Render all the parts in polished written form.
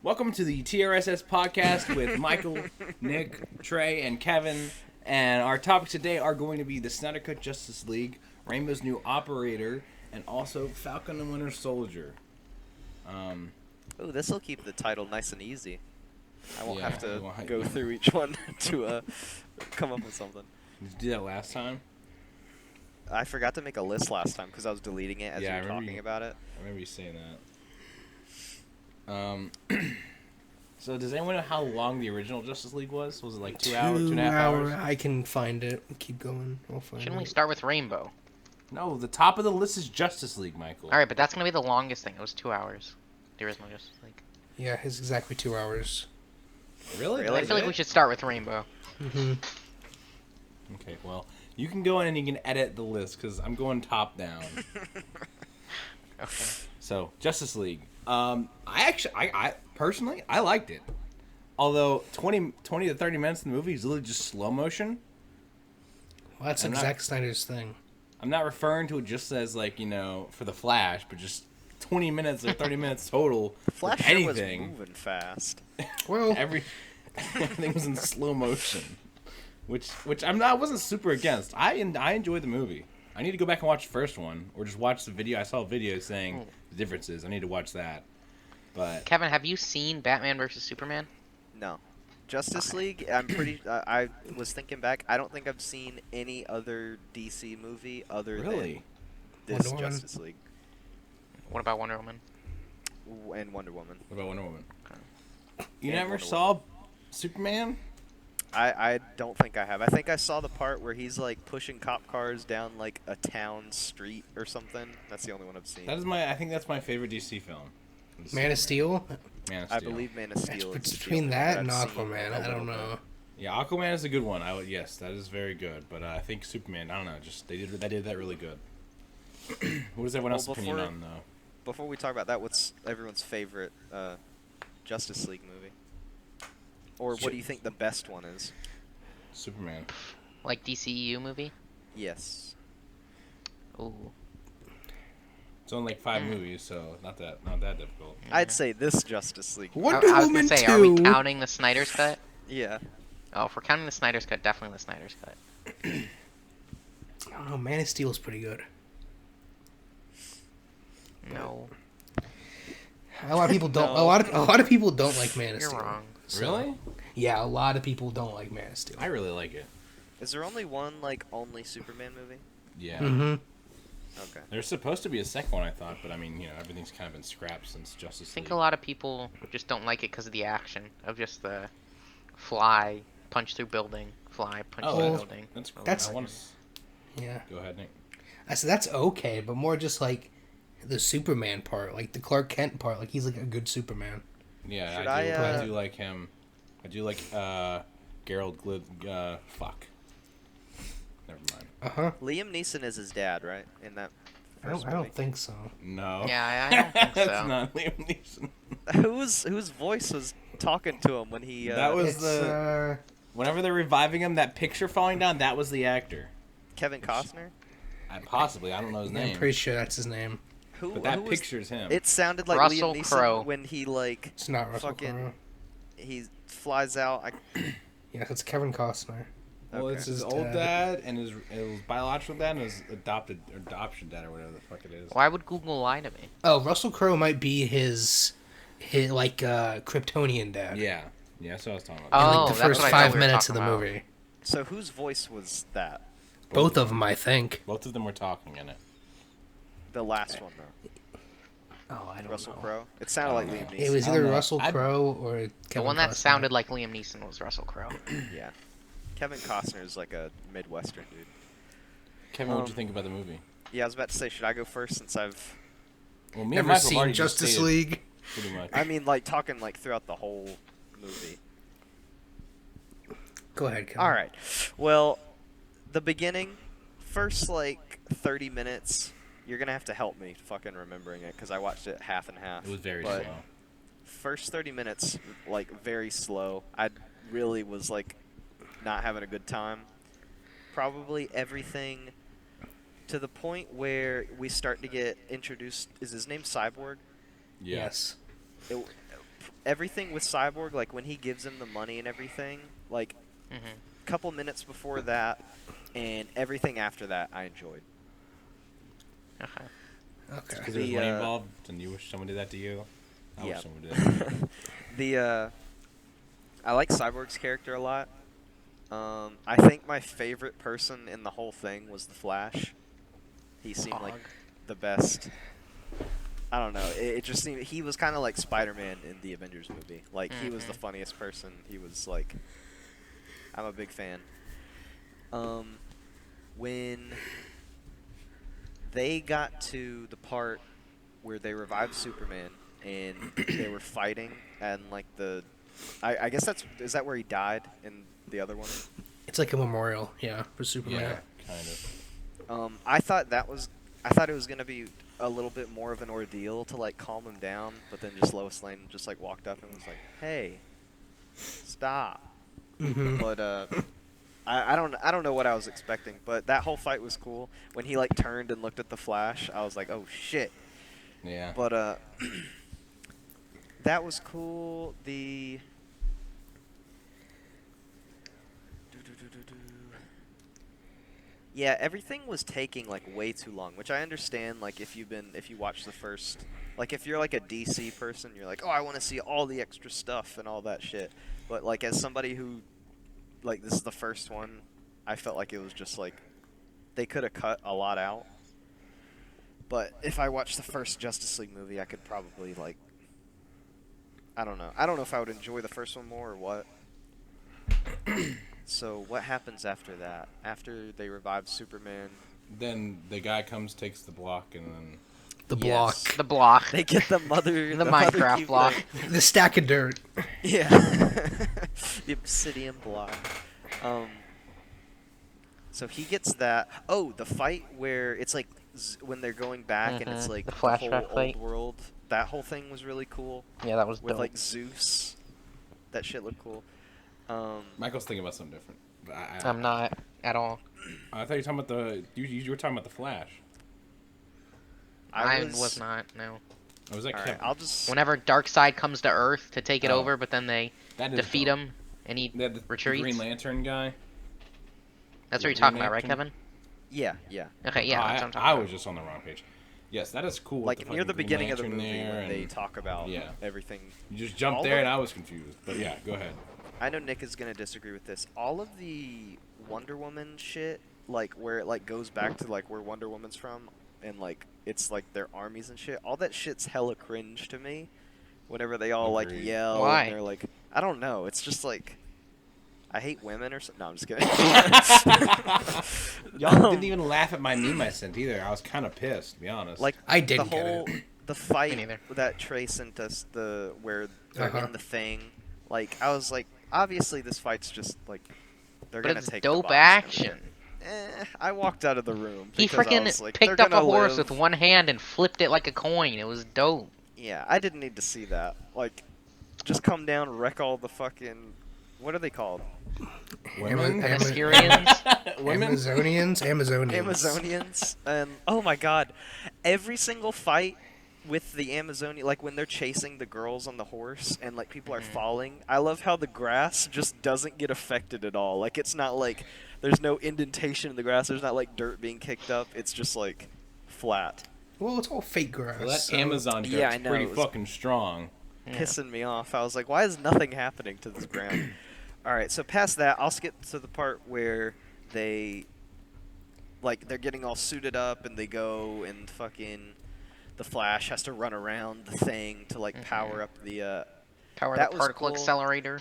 Welcome to the TRSS podcast with Michael, Nick, Trey, and Kevin. And our topics today are going to be the Snyder Cut Justice League, Rainbow's new operator, and also Falcon and Winter Soldier. Oh, this will keep the title nice and easy. I won't have to won't. go through each one to come up with something. Did you do that last time? I forgot to make a list last time because I was deleting it as Yeah, you were talking about it. I remember you saying that. So does anyone know how long the original Justice League was? Was it like 2 hours, 2.5 hours? I can find it. Keep going. I'll find Shouldn't we it. start with Rainbow? No, the top of the list is Justice League, Michael. Alright, but that's going to be the longest thing. It was 2 hours. The original Justice League. Yeah, it's exactly 2 hours. Really? Really? I feel like we should start with Rainbow. Mm-hmm. Okay, well, you can go in and you can edit the list because I'm going top down. Okay. So, Justice League. I personally, I liked it. Although 20 to 30 minutes of the movie is literally just slow motion. Well, that's Zack Snyder's thing. I'm not referring to it just as like, for the Flash, but just 20 minutes or 30 minutes total. Flash with sure anything. was moving fast. Well, Everything was in slow motion, which I wasn't super against. I enjoyed the movie. I need to go back and watch the first one, or just watch the video. I saw a video saying the differences. I need to watch that. But Kevin, have you seen Batman vs. Superman? No. Justice League, I'm pretty... I was thinking back. I don't think I've seen any other DC movie other really, than this Wonder Woman? Justice League. What about Wonder Woman? And Wonder Woman. what about Wonder Woman? You And never Wonder saw Superman? I don't think I have. I think I saw the part where he's like pushing cop cars down like a town street or something. That's the only one I've seen. I think that's my favorite DC film. Man of Steel? Man of I Steel. believe Man of Steel is It's the between only that one and I've seen Aquaman. a I little don't bit. know. Yeah, Aquaman is a good one. Yes, that is very good. But I think Superman, I don't know, just they did that really good. What is everyone else's opinion on though? Before we talk about that, what's everyone's favorite Justice League movie? Or what do you think the best one is? Superman. Like DCEU movie? Yes. Ooh. It's only like 5 movies, so not that difficult. I'd say this Justice League. Wonder I was Woman gonna say, 2. are we counting the Snyder's Cut? Yeah. Oh, if we're counting the Snyder's Cut, definitely the Snyder's Cut. I don't know. Man of Steel is pretty good. No. A lot of people don't. No. A lot of people don't like Man of You're Steel. wrong. So, Really? Yeah, a lot of people don't like Man of Steel. I really like it. Is there only one only Superman movie? Yeah. Mm-hmm. Okay. There's supposed to be a second one, I thought, but I mean, everything's kind of been scrapped since Justice I think League. a lot of people just don't like it because of the action of just the fly, punch through building, fly, punch through that's- building. That's cool. That's- I want Yeah. Go ahead, Nick. I said that's okay, but more just like the Superman part, like the Clark Kent part. Like he's like a good Superman. Yeah, Should I do like him. I do like Gerald fuck. Never mind. Uh-huh. Liam Neeson is his dad, right? In that I first don't movie. think so. No. Yeah, I don't think That's so. not Liam Neeson. Whose voice was talking to him when he? That was It's, whenever they're reviving him, that picture falling down, that was the actor. Kevin Costner. Possibly, I don't know his name. I'm pretty sure that's his name. Who? But that who was- picture's him. It sounded like Russell Liam Neeson Crowe. when he It's not Russell fucking Crowe. he flies out. Yeah, it's Kevin Costner. Well, Okay. it's his His old dad. dad and his biological dad and his adoption dad or whatever the fuck it is. Why would Google lie to me? Oh, Russell Crowe might be his Kryptonian dad. Yeah, that's what I was talking In, about. Oh, like, the that's first what I thought 5 we were minutes of talking the about. movie. So whose voice was that? Both of them, I think. Both of them were talking in it. The last one though. Oh, I don't Russell know. Crowe. It sounded like Liam Neeson. It was I don't either know. Russell Crowe or Kevin The one that Costner. sounded like Liam Neeson was Russell Crowe. Yeah. Kevin Costner is like a Midwestern dude. Kevin, what'd you think about the movie? Yeah, I was about to say, should I go first since I've? Well, me and Never Michael have seen already just Justice stated League. Pretty much. I mean, talking throughout the whole movie. Go ahead, Kevin. All right. Well, the beginning, first 30 minutes, you're gonna have to help me fucking remembering it because I watched it half and half. It was very but slow. First 30 minutes, very slow. I really was not having a good time. Probably everything to the point where we start to get introduced. Is his name Cyborg? Yeah. Yes. everything with Cyborg, like when he gives him the money and everything, like a couple minutes before that and everything after that, I enjoyed. Okay. Okay. Because there's money involved, and you wish someone did that to you. I Yeah. wish someone did that to me. I like Cyborg's character a lot. I think my favorite person in the whole thing was the Flash. He seemed like the best. I don't know. It just seemed he was kind of like Spider-Man in the Avengers movie. Like he was the funniest person. He was like, I'm a big fan. When they got to the part where they revived Superman and they were fighting and like I guess is that where he died in the other one? It's like a memorial, yeah, for Superman. Yeah, kind of. I thought it was gonna be a little bit more of an ordeal to like calm him down, but then just Lois Lane just like walked up and was like, "Hey, stop." But I don't know what I was expecting, but that whole fight was cool. When he like turned and looked at the Flash, I was like, "Oh shit." Yeah. But that was cool. Yeah, everything was taking like way too long, which I understand. Like if you watch the first, like if you're like a DC person, you're like, oh, I want to see all the extra stuff and all that shit. But like as somebody who, like this is the first one, I felt like it was just like, they could have cut a lot out. But if I watched the first Justice League movie, I could probably like, I don't know. I don't know if I would enjoy the first one more or what. So what happens after that? After they revive Superman, Then the guy comes, takes the block, and then The Yes. block. The block. they get the mother, The mother Minecraft cube block. thing. The stack of dirt. Yeah, the obsidian block. So he gets that. Oh, the fight where it's like when they're going back and it's like The the whole flashback old fight. world. That whole thing was really cool. Yeah, that was With dope. like Zeus, that shit looked cool. Michael's thinking about something different. But I'm not at all. I thought you were talking about you were talking about the Flash. I was not. No. Or was that All right, Kevin? I'll just. Whenever Darkseid comes to Earth to take it Oh. over, but then they That is defeat dope. him and he The retreats. Green Lantern guy. That's what you're Green talking about, right, Lantern? Kevin? Yeah, yeah. Okay, yeah. Oh, that's what I'm talking I about. was just on the wrong page. Yes, that is cool. with Like the near the fucking Green beginning of the Lantern movie there when they and- talk about yeah. everything. You just jumped all there of- and I was confused. But yeah, go ahead. I know Nick is gonna disagree with this. All of the Wonder Woman shit, like where it like goes back to like where Wonder Woman's from, and like it's like their armies and shit. All that shit's hella cringe to me. Whenever they all like Agreed. yell Why? and they're like, I don't know. It's just like, I hate women or something. No, I'm just kidding. Y'all didn't even laugh at my meme I sent either. I was kind of pissed, to be honest. Like I the didn't get whole it. the fight neither. that Trey sent us, where they're Uh-huh. in the thing. Like I was like, obviously this fight's just like they're But gonna it's take the dope box and action. I walked out of the room. He because I freaking was like, picked they're up a gonna horse live. with one hand and flipped it like a coin. It was dope. Yeah, I didn't need to see that. Like, just come down, wreck all the fucking. What are they called? women. Themyscirians. Women. Amazonians. Amazonians. And oh my god, every single fight with the Amazonian, like when they're chasing the girls on the horse and like people are falling, I love how the grass just doesn't get affected at all. Like it's not like there's no indentation in the grass. There's not like dirt being kicked up. It's just like flat. Well, it's all fake grass. Well, that so- Amazon Yeah, I dirt's know, pretty it was- fucking strong. Yeah. Pissing me off. I was like, why is nothing happening to this ground? All right, so past that, I'll skip to the part where they're getting all suited up and they go and fucking the Flash has to run around the thing to like power up the Power That the was particle cool. accelerator.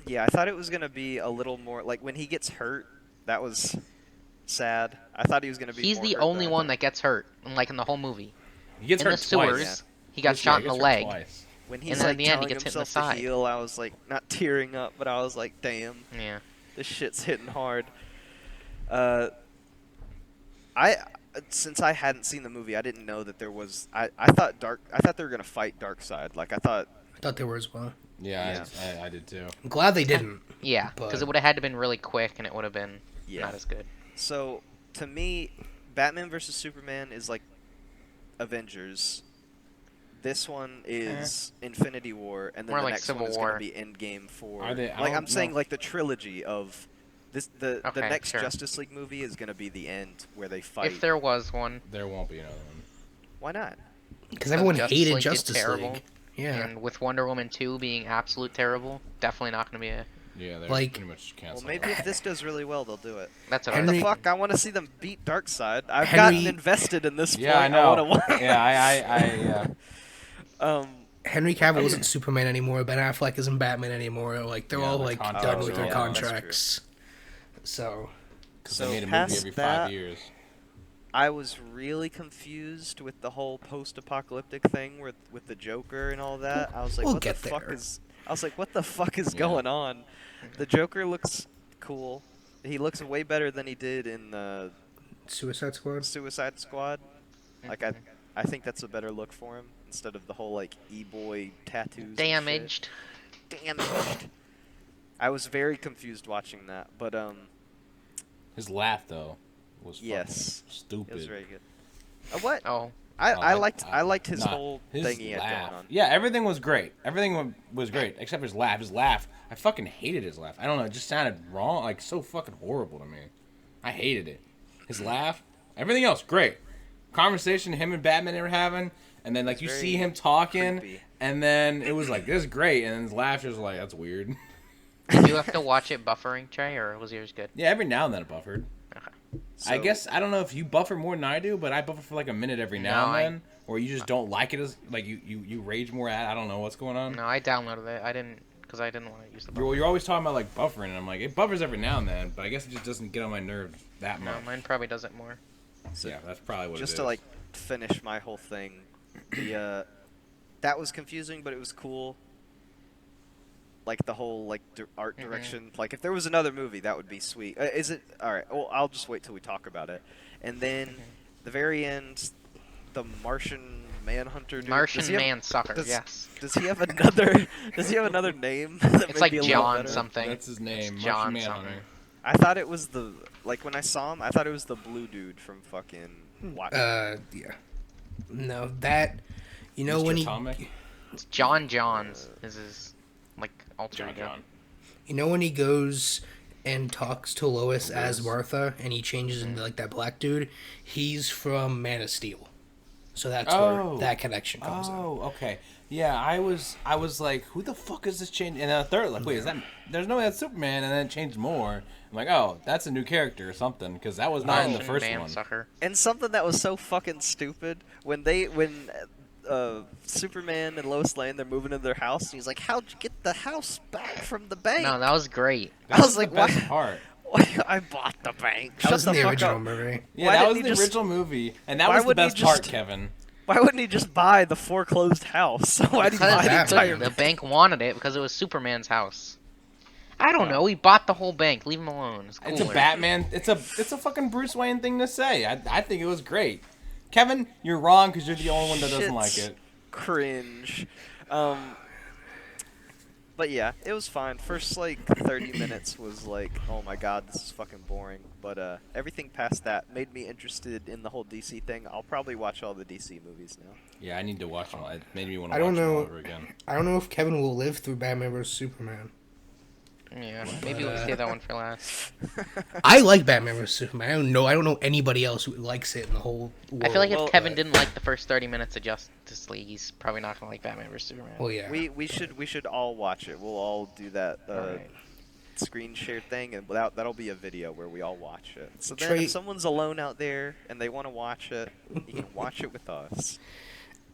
yeah, I thought it was going to be a little more like when he gets hurt, that was sad. I thought he was going to be He's more the hurt only than I one thought. that gets hurt, like in the whole movie. He gets in the hurt twice. sewers, he got Yeah, shot he in the gets hurt leg. twice. When he's then like in the end, he telling gets hit in the himself to side. heal, I was like not tearing up, but I was like, damn. Yeah. This shit's hitting hard. Since I hadn't seen the movie, I didn't know that there was. I thought they were gonna fight Darkseid. Like I thought. I thought they were as well. Yeah, I did too. I'm glad they didn't. Yeah, But- because it would have had to been really quick and it would have been Yeah. not as good. So to me, Batman vs Superman is like Avengers. this one is Infinity War, and then More the like next Civil one is War. going to be Endgame for. Are they- I like don't I'm saying, know. like the trilogy of this. The Okay, next sure. Justice League movie is going to be the end where they fight. If there was one, There won't be another one. Why not? Because everyone Justice hated League did Justice terrible. League. Yeah. and with Wonder Woman 2 being absolute terrible, definitely not going to be a. Yeah, they're Like- pretty much Well, canceled. maybe if this does really well, they'll do it. That's what What I the Henry- fuck? I want to see them beat Darkseid. I've Henry- gotten invested in this. Yeah, I point. know. wanna watch. Yeah. Henry Cavill isn't Superman anymore. Ben Affleck isn't Batman anymore. Like they're Yeah, all their like contracts done with are their all- contracts. So Because So they made a movie past every that- 5 years. I was really confused with the whole post-apocalyptic thing with the Joker and all that. I was like, We'll what the get fuck there. is? I was like, what the fuck is Yeah. going on? The Joker looks cool. He looks way better than he did in the Suicide Squad. Suicide Squad. Like I think that's a better look for him instead of the whole like e-boy tattoos. and shit. Damaged. Damaged. I was very confused watching that, but His laugh though was fucking yes, stupid. it was very good. What? Oh, I liked his nah, whole his thing he had laugh. going on. Yeah, everything was great. Everything was great except his laugh. His laugh, I fucking hated his laugh. I don't know, it just sounded wrong, like so fucking horrible to me. I hated it. His laugh, everything else great. Conversation him and Batman they were having, and then like you very see him talking, creepy. and then it was like this is great, and then his laugh was like that's weird. do you have to watch it buffering, Trey, or was yours good? Yeah, every now and then it buffered. I So- guess I don't know if you buffer more than I do, but I buffer for like a minute every now No, and then, or you just don't like it as like you rage more at. I don't know what's going on. No, I downloaded it. I didn't, because I didn't want to use the buffer. You're always talking about like buffering, and I'm like it buffers every now and then, but I guess it just doesn't get on my nerves that No, much. mine probably does it more. So yeah, that's probably what just it is. to like finish my whole thing, the that was confusing, but it was cool. Like the whole like art direction. Like if there was another movie, that would be sweet. Is it all right? Well, I'll just wait till we talk about it. And then the very end, the Martian Manhunter. Dude, Martian does he have- Man-sucker, does- yes. Does he have another? Does he have another name? that It's may like be a little John better? something. That's his name, It's Martian John Manhunter. something. I thought it was the like when I saw him, I thought it was the blue dude from fucking Watchmen. Yeah. No, that. You know Mr. when he. Atomic? It's John Johns is his, like, alter John ego. John. You know when he goes and talks to Lois as Lois. Martha, and he changes into like that black dude. He's from Man of Steel, so that's Oh. where that connection comes in. Oh, okay. Yeah, I was like, who the fuck is this change? And then a third, like, wait, is that? There's no way that's Superman, and then it changed more. I'm like, oh, that's a new character or something, because that was not in the Martian first one. Man-sucker. And something that was so fucking stupid when Superman and Lois Lane they're moving into their house, and he's like, "How'd you get the house back from the bank?" No, that was great. That I was the like, best why- part. I bought the bank. That was Shut in the the fuck original up. movie. Yeah, Why that didn't was he the just- original movie, and that why was the wouldn't he best part, just- Kevin. Why wouldn't he just buy the foreclosed house? Why did he Because buy the that entire? the bank wanted it because it was Superman's house. I don't know. He bought the whole bank. Leave him alone. It's It's a cooler. Batman. It's a fucking Bruce Wayne thing to say. I think it was great. Kevin, you're wrong because you're the only one that doesn't like Shit's it. Cringe. But yeah, it was fine. First like 30 minutes was like, oh my god, this is fucking boring. But everything past that made me interested in the whole DC thing. I'll probably watch all the DC movies now. Yeah, I need to watch them. It made me want I to watch don't them all know. over again. I don't know if Kevin will live through Batman vs Superman. Yeah, maybe we'll save that one for last. I like Batman vs Superman. I don't know anybody else who likes it in the whole world. I feel like if Well, Kevin didn't like the first 30 minutes of Justice League, he's probably not gonna like Batman vs Superman. Well, yeah. We should all watch it. We'll all do that Alright. screen share thing, and that'll be a video where we all watch it. So then, Trey- if someone's alone out there and they want to watch it, you can watch it with us.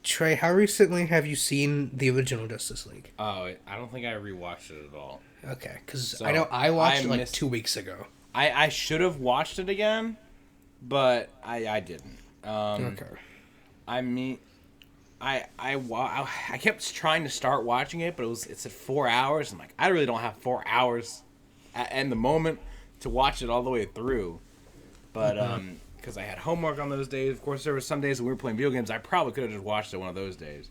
Trey, how recently have you seen the original Justice League? Oh, I don't think I rewatched it at all. Okay, because So, I know I watched I it like missed- 2 weeks ago. I should have watched it again, but I didn't. Okay. I mean, I kept trying to start watching it, but it said 4 hours. I'm like, I really don't have 4 hours in the moment to watch it all the way through. But because I had homework on those days, of course there were some days when we were playing video games. I probably could have just watched it one of those days,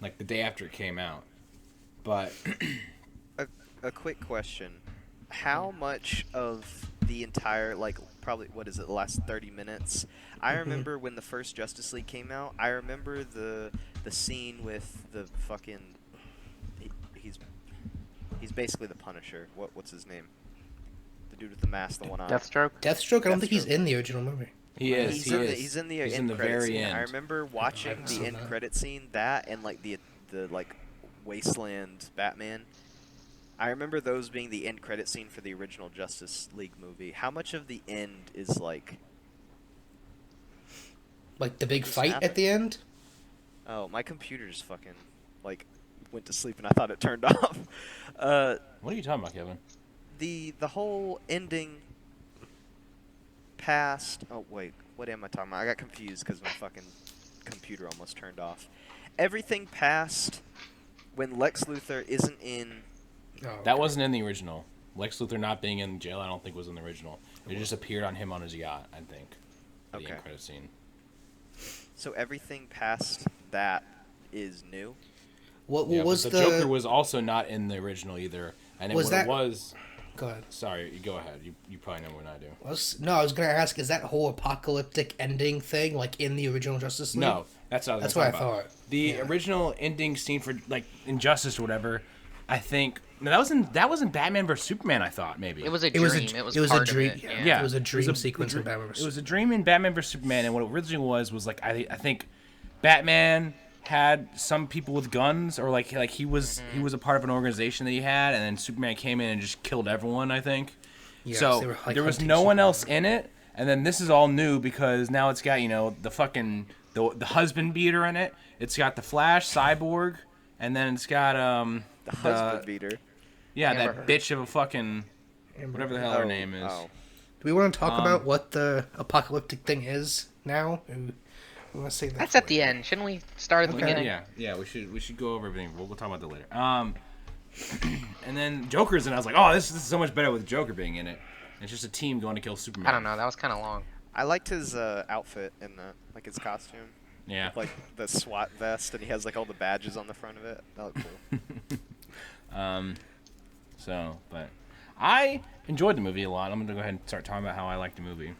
like the day after it came out. But A quick question: how much of the entire probably what is it the last 30 minutes? I remember when the first Justice League came out. I remember the the scene with the fucking he's basically the Punisher. What's his name? The dude with the mask, the one eye. Deathstroke. Deathstroke. I don't think he's Deathstroke. in the original movie. He is. He's in the end credit very scene. end. I remember watching haven't the seen end that. credit scene, that and like the like Wasteland Batman. I remember those being the end credit scene for the original Justice League movie. How much of the end is like? Like the big Just fight happened. at the end. Oh, my computer just fucking like went to sleep and I thought it turned off. What are you talking about, Kevin? The whole ending past. Oh wait, what am I talking about? I got confused because my fucking computer almost turned off. Everything past when Lex Luthor isn't in. Oh, That okay. wasn't in the original. Lex Luthor not being in jail, I don't think was in the original. It just appeared on him on his yacht, I think. The Okay. end credit scene. So everything past that is new. What Yeah, was but the? Joker was also not in the original either. And Was what that- it was. Go ahead. Sorry, you go ahead. You probably know more than I do. No, I was gonna ask, is that whole apocalyptic ending thing like in the original Justice League? No, that's what I was That's gonna what I talk about. thought. The Yeah. original ending scene for like Injustice or whatever, I think. No, that wasn't Batman vs Superman. I thought maybe It was a It dream. was a part dream. Of it. Yeah. Yeah, It was a dream a sequence in dr- Batman vs. It was a dream in Batman vs Superman, and what it originally was like I think Batman had some people with guns, or like he was a part of an organization that he had, and then Superman came in and just killed everyone. I think. Yes, So they were, like, there was hunting no one Superman. else in it, and then this is all new because now it's got the fucking the husband beater in it. It's got the Flash, Cyborg, and then it's got The husband beater. yeah, Amber that Heard. bitch of a fucking whatever the hell her name is. Oh. Do we want to talk about what the apocalyptic thing is now? We want to say that. That's for at the end. Shouldn't we start at the Okay. beginning? Yeah, we should go over everything. We'll talk about that later. And then Joker's in. I was like, oh, this is so much better with Joker being in it. It's just a team going to kill Superman. I don't know. That was kind of long. I liked his outfit in the like his costume, Yeah. like the SWAT vest, and he has like all the badges on the front of it. That looked cool. So, but I enjoyed the movie a lot. I'm gonna go ahead and start talking about how I liked the movie.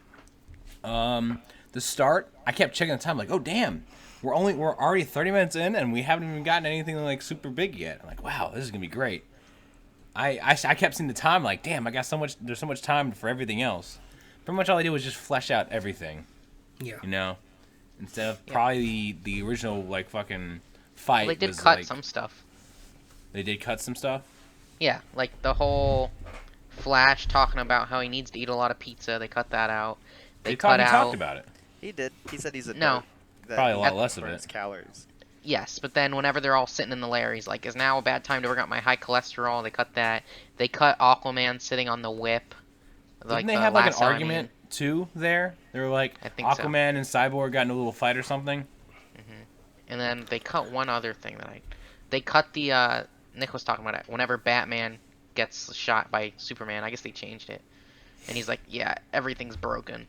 The start, I kept checking the time, like, oh damn, we're already 30 minutes in, and we haven't even gotten anything like super big yet. I'm like, wow, this is gonna be great. I kept seeing the time, like, damn, there's so much time for everything else. Pretty much all I did was just flesh out everything, Yeah. you know, instead of probably the original like fucking fight. They did was, cut like- some stuff. They did cut some stuff. Yeah, like the whole Flash talking about how he needs to eat a lot of pizza. They cut that out. They cut out. talked about it. He did. He said he's a No. that Probably a he lot less of burns it. calories. Yes, but then whenever they're all sitting in the lair, he's like, "Is now a bad time to bring up my high cholesterol?" They cut that. They cut Aquaman sitting on the whip. Didn't they the have like an lasso, I mean. argument too there? They were like I think so. Aquaman and Cyborg got in a little fight or something. And then they cut one other thing they cut the Nick was talking about it. Whenever Batman gets shot by Superman, I guess they changed it. And he's like, "Yeah, everything's broken."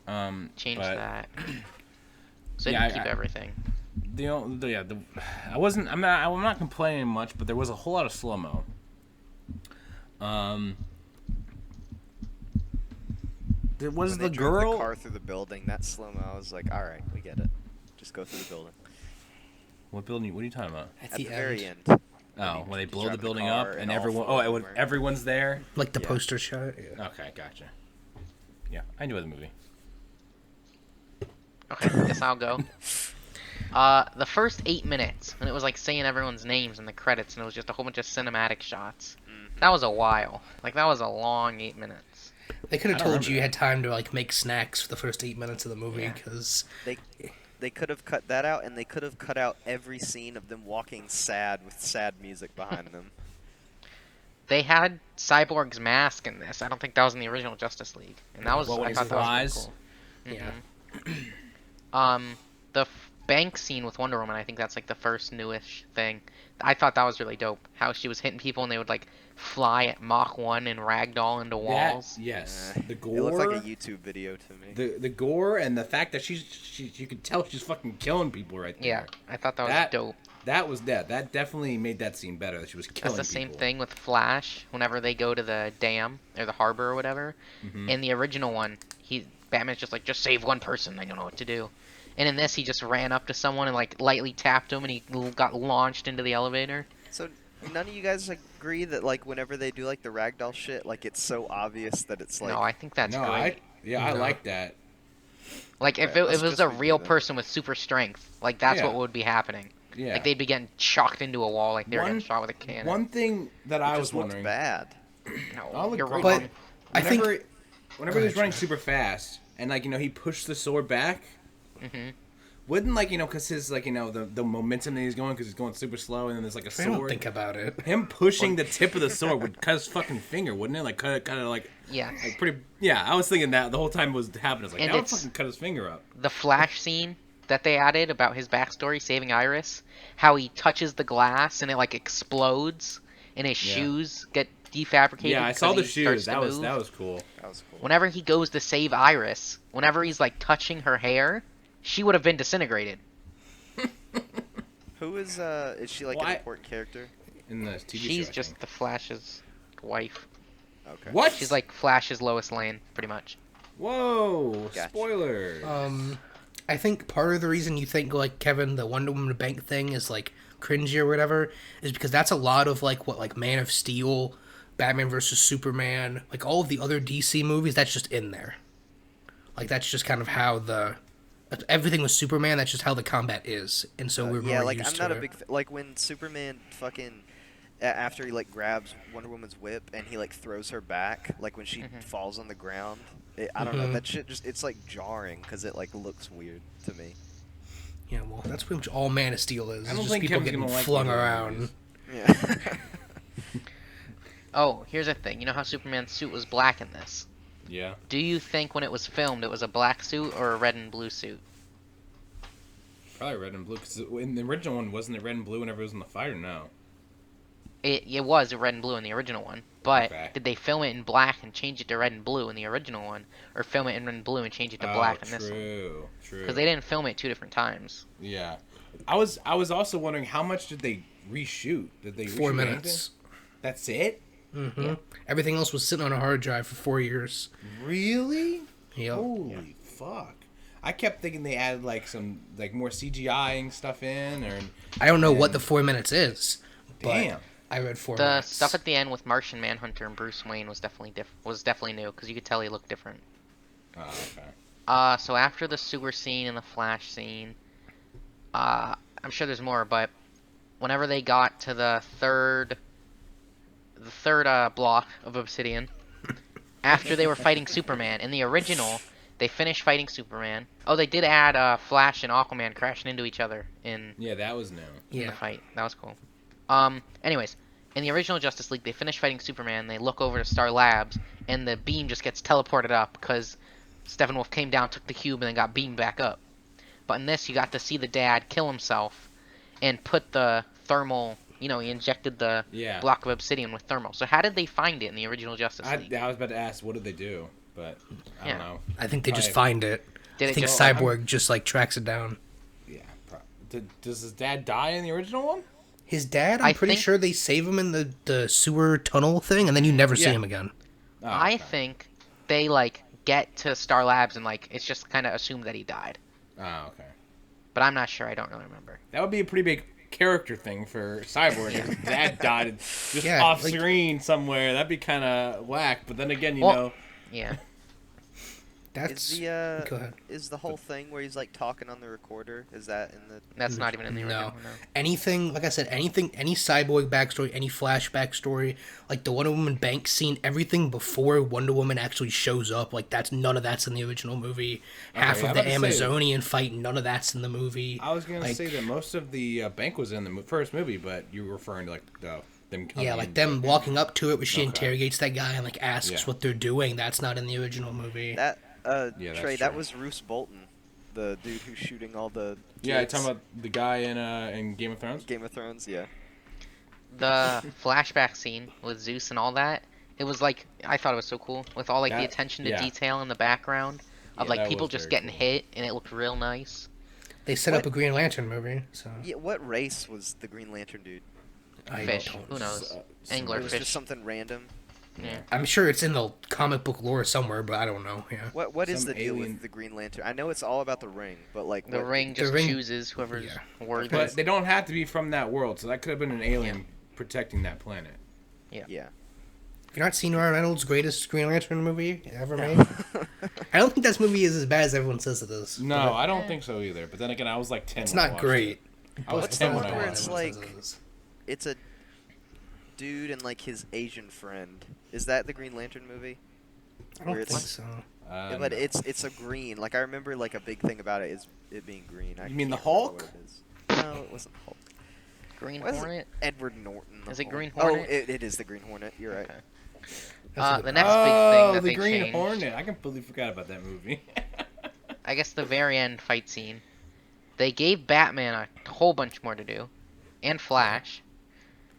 Change but that. So Yeah, they keep everything. I'm not complaining much, but there was a whole lot of slow mo. There was When the they drove girl. the car through the building, that slow mo. I was like, all right, we get it. Just go through the building. What building? What are you talking about? At At the the end. very end. Oh, when they he's blow the driving the building car up and and all everyone. four Oh, of them are- everyone's there. Like the Yeah. poster shot. Yeah. Okay, gotcha. Yeah, I enjoy the movie. Okay, guess I'll go. The first 8 minutes, and it was like saying everyone's names in the credits, and it was just a whole bunch of cinematic shots. That was a while. Like, that was a long 8 minutes. They could have I don't told you you remember had time to like make snacks for the first 8 minutes of the movie Yeah. because They could have cut that out, and they could have cut out every scene of them walking sad with sad music behind them. They had Cyborg's mask in this. I don't think that was in the original Justice League. And that was, What, when I he thought that was flies? really cool. yeah. The bank scene with Wonder Woman, I think that's like the first newish thing. I thought that was really dope. How she was hitting people and they would like fly at Mach 1 and ragdoll into walls. Yes, the It gore. looked like a YouTube video to me. the gore and the fact that you could tell she's fucking killing people right there. Yeah, I thought that was That- dope. That was that. That definitely made that scene better. That she was killing That's the same people. thing with Flash. Whenever they go to the dam or the harbor or whatever, Mm-hmm. in the original one, Batman's just like, just save one person. I don't know what to do. And in this, he just ran up to someone and like lightly tapped him, and he got launched into the elevator. So none of you guys agree that like whenever they do like the ragdoll shit, like it's so obvious that it's like No, I think that's great. I No. like that. Like if Okay, it let's was just a redo real that. person with super strength, like that's Yeah. what would be happening. Yeah. Like they'd be getting shocked into a wall, like they were getting shot with a cannon. One thing that it I just was looked wondering. bad. No, I'll you're agree. wrong. But I think Whenever he was ahead, running Troy. super fast and like he pushed the sword back, Mhm. wouldn't like because his like the momentum that he's going because he's going super slow and then there's like a I sword. don't think about it. Him pushing the tip of the sword would cut his fucking finger, wouldn't it? Like cut it kind of like Yes. pretty. Yeah, I was thinking that the whole time it was happening. I was like, And that would it's- fucking cut his finger up. The Flash scene that they added about his backstory saving Iris, how he touches the glass and it like explodes, and his Yeah. shoes get defabricated. Yeah, I saw 'cause the he shoes. starts to That was move. cool. That was cool. Whenever he goes to save Iris, whenever he's like touching her hair, she would have been disintegrated. Who is she like Well, an I- important character? In the TV show. She's I just think. the Flash's wife. Okay. What? She's like Flash's Lois Lane, pretty much. Whoa! Gotcha. Spoiler. I think part of the reason you think like Kevin the Wonder Woman bank thing is like cringy or whatever is because that's a lot of like what like Man of Steel, Batman versus Superman, like all of the other DC movies. That's just in there. Like that's just kind of how everything with Superman. That's just how the combat is, and so we're Yeah, more like used I'm to not a it. big like when Superman fucking after he like grabs Wonder Woman's whip and he like throws her back, like when she falls on the ground. I don't know, Mhm. that shit just it's like jarring because it like looks weird to me. Yeah, well, that's pretty much all Man of Steel is. I It's don't just think people Kevin's getting gonna like flung either of around. these. Yeah. Oh, here's the thing. You know how Superman's suit was black in this? Yeah. Do you think when it was filmed it was a black suit or a red and blue suit? Probably red and blue. Because in the original one, wasn't it red and blue whenever it was in the fight or no? It was red and blue in the original one, but Okay. did they film it in black and change it to red and blue in the original one, or film it in red and blue and change it to black in this one? True. Because they didn't film it 2 different times. Yeah. I was also wondering how much did they reshoot? Did they 4 reshoot minutes. anything? That's it? Hmm Yeah. Everything else was sitting on a hard drive for 4 years. Really? Yep. Holy fuck. I kept thinking they added like some like more CGI-ing stuff in or I don't know what And- the 4 minutes is. But damn. I read 4 The minutes. stuff at the end with Martian Manhunter and Bruce Wayne was definitely new because you could tell he looked different. Oh, okay. So after the sewer scene and the Flash scene, I'm sure there's more, but whenever they got to the third block of Obsidian, after they were fighting Superman in the original, they finished fighting Superman. Oh, they did add Flash and Aquaman crashing into each other in Yeah, that was new. in Yeah. the fight. That was cool. Anyways, in the original Justice League, they finish fighting Superman. They look over to Star Labs, and the beam just gets teleported up because Steppenwolf came down, took the cube, and then got beamed back up. But in this, you got to see the dad kill himself and put the thermal. He injected the Yeah. block of obsidian with thermal. So how did they find it in the original Justice I League? was about to ask, what did they do? But I Yeah. don't know. I think they just Probably- find it. Did I it think just? Cyborg just like tracks it down. Yeah. Does his dad die in the original one? His dad, I I'm pretty think- sure they save him in the sewer tunnel thing, and then you never see Yeah. him again. Oh, I okay. think they get to Star Labs and it's just kind of assumed that he died. Oh, okay. But I'm not sure. I don't really remember. That would be a pretty big character thing for Cyborg. If his dad died just Yeah, off like- screen somewhere. That'd be kind of whack. But then again, you Well- know. Yeah. That's Is go ahead. is the whole thing where he's like talking on the recorder? Is that in the? That's not even in the No. original. No. Anything, like I said, any Cyborg backstory, any Flash backstory, like the Wonder Woman bank scene, everything before Wonder Woman actually shows up, like none of that's in the original movie. Half yeah, of I the was about to say- Amazonian fight, none of that's in the movie. I was gonna Like- say that most of the bank was in the first movie, but you were referring to like them. Coming Yeah, like in. them walking up to it where she Okay. interrogates that guy and like asks Yeah. what they're doing. That's not in the original movie. That Yeah, that's Trey, that true. was Roose Bolton, the dude who's shooting all the. Yeah, you kids. talking about the guy in Game of Thrones? Game of Thrones? Yeah. The flashback scene with Zeus and all that, it was I thought it was so cool with all the That- attention to yeah. detail in the background of Yeah, that people was just very getting cool. hit, and it looked real nice. They set up a Green Lantern movie, so Yeah. What race was the Green Lantern dude? I Fish, don't- who knows? Uh, Angler It was fish. just something random. Yeah. I'm sure it's in the comic book lore somewhere, but I don't know. Yeah. What is Some the deal alien- with the Green Lantern? I know it's all about the ring, but like The what, ring just ring- chooses whoever's yeah. worthy. But they don't have to be from that world, so that could have been an alien Yeah. protecting that planet. Yeah. Have you not seen Ryan Reynolds' greatest Green Lantern movie ever made? I don't think this movie is as bad as everyone says it is. No, but I don't think so either. But then again, I was like 10. it's when I not watched great. it. I was What's 10 the when one I where watched it's it. like it's a dude and like his Asian friend? Is that the Green Lantern movie? I don't where think it's- so. But it's a green. Like I remember like a big thing about it is it being green. I You mean the can't remember Hulk? what it is. No, it wasn't Hulk. Green Was it Hornet. Edward Norton. the Is it Hulk. Green Hornet? Oh, it is the Green Hornet. You're right. Okay. That's a The good next one. big thing that the they Green changed. Hornet. I completely forgot about that movie. I guess the very end fight scene. They gave Batman a whole bunch more to do, and Flash.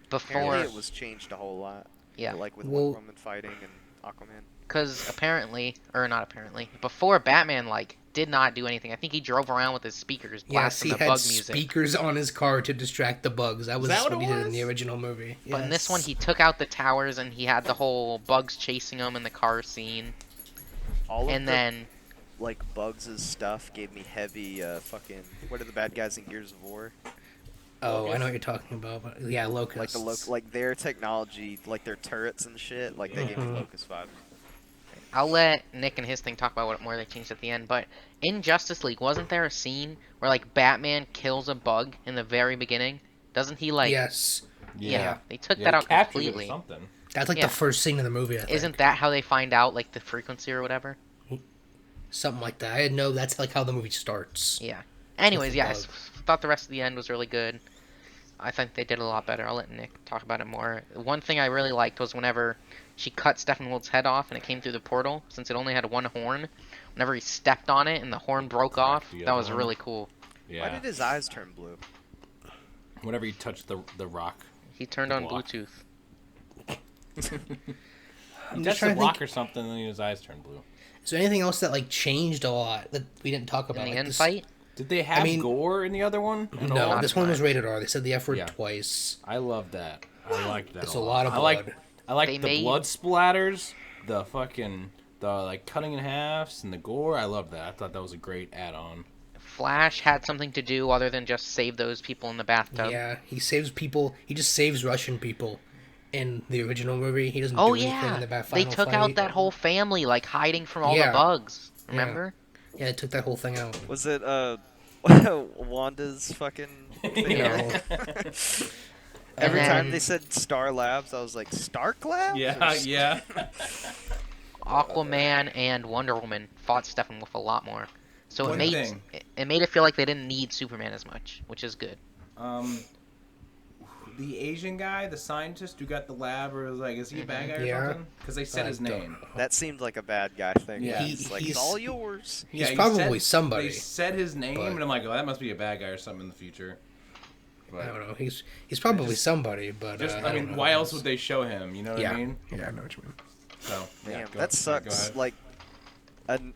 Before, Apparently it was changed a whole lot. yeah, Like with Well- Wonder Woman fighting and Aquaman. because apparently, or not apparently, before Batman did not do anything. I think he drove around with his speakers Yes, blasting he the had bug music. speakers on his car to distract the bugs. That was that what what he it did in was? the original movie. But in this Yes. one, he took out the towers and he had the whole bugs chasing him in the car scene. All of And the then, like Bugs' stuff gave me heavy fucking what are the bad guys in Gears of War? Oh, I know what you're talking about. But yeah, Like locusts. like their technology, like their turrets and shit, like they gave me Mhm. Locust vibes. I'll let Nick and his thing talk about what more they changed at the end. But in Justice League, wasn't there a scene where Batman kills a bug in the very beginning? Doesn't he Yes, Yeah, they took Yeah, that he out captured it or completely. something. that's like Yeah. the first scene of the movie. I think. Isn't that how they find out the frequency or whatever? Something like that? I didn't know that's like how the movie starts. Yeah. Anyways, the yeah, I bug. thought the rest of the end was really good. I think they did a lot better. I'll let Nick talk about it more. One thing I really liked was whenever she cut Steppenwolf's head off and it came through the portal, since it only had one horn. Whenever he stepped on it and the horn broke off, the that other was one. really cool. Yeah. Why did his eyes turn blue? Whenever you touch the rock. He turned on Block. Bluetooth. He just touched the trying to rock think- or something, and then his eyes turned blue. Is there anything else that changed a lot that we didn't talk In about? the Like end this- fight, Did they have mean- gore in the other one? At No, all? Not this one was much. rated R. They said the F word Yeah. twice. I love that. I liked that. It's a lot of I like blood. They the made- blood splatters, the cutting in halves, and the gore. I love that. I thought that was a great add-on. Flash had something to do other than just save those people in the bathtub. Yeah, he saves people. He just saves Russian people. In the original movie, he doesn't Oh do anything in the yeah, final they took fight. out that whole family, hiding from all Yeah. the bugs. Yeah. Remember? Yeah, they took that whole thing out. Was it Wanda's fucking thing? No. Every And time then- they said Star Labs, I was like, Stark Labs? Yeah, yeah. Aquaman and Wonder Woman fought Steppenwolf a lot more, so One it made thing. it made it feel like they didn't need Superman as much, which is good. The Asian guy, the scientist who got the lab, or was is he a bad guy or Yeah. something? Because they said I his don't name. know. That seemed like a bad guy thing. Yeah. It's like, He's- it's all yours. He's he probably somebody, They said his name, but- and I'm like, oh, that must be a bad guy or something in the future. But I don't know. He's probably somebody, but just, I I don't mean, know why who else it would is. they show him? You know what Yeah, I mean? yeah, I know what you mean. So yeah, Damn, go- that go sucks. ahead. Like,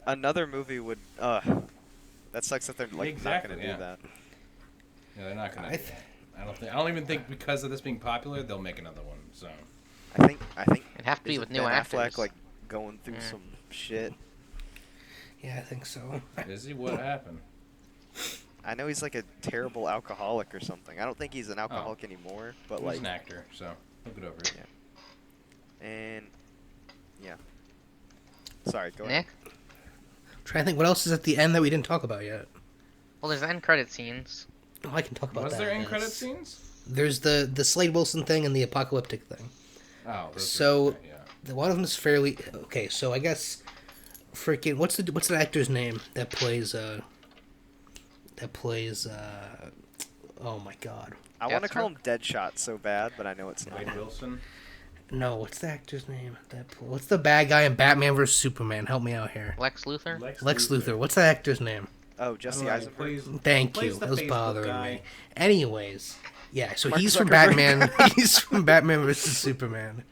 another movie would. That sucks that they're not Exactly, gonna yeah. do that. Yeah, they're not gonna. I do th- that. I don't even think because of this being popular, they'll make another one. So I think. It'd have to be isn't with new Ben actors. Affleck, like going through Yeah. some shit. Yeah, I think so. is he? What happened? I know he's like a terrible alcoholic or something. I don't think he's an alcoholic anymore, but He's like, an actor, so he'll get over it. and yeah. Sorry, go ahead. Nick, Trying to think what else is at the end that we didn't talk about yet. well, there's end credit scenes. Oh, I can talk about Was that. there end yes. credit scenes? There's the Slade Wilson thing and the apocalyptic thing. Oh, those So- are, yeah. The one of them is fairly okay. So I guess, freaking what's the actor's name that plays oh my god. I want to call him Deathstroke? Deadshot so bad, but I know it's not. Wade Wilson. No, what's the actor's name? What's the bad guy in Batman vs Superman? Help me out here. Lex Luthor. Lex Luthor. What's that actor's name? Oh, Jesse I don't know, Eisenberg. plays- Thank plays you. the That was Facebook bothering guy. me. Anyways, yeah. So Mark he's from Zuckerberg. Batman. He's from Batman vs Superman.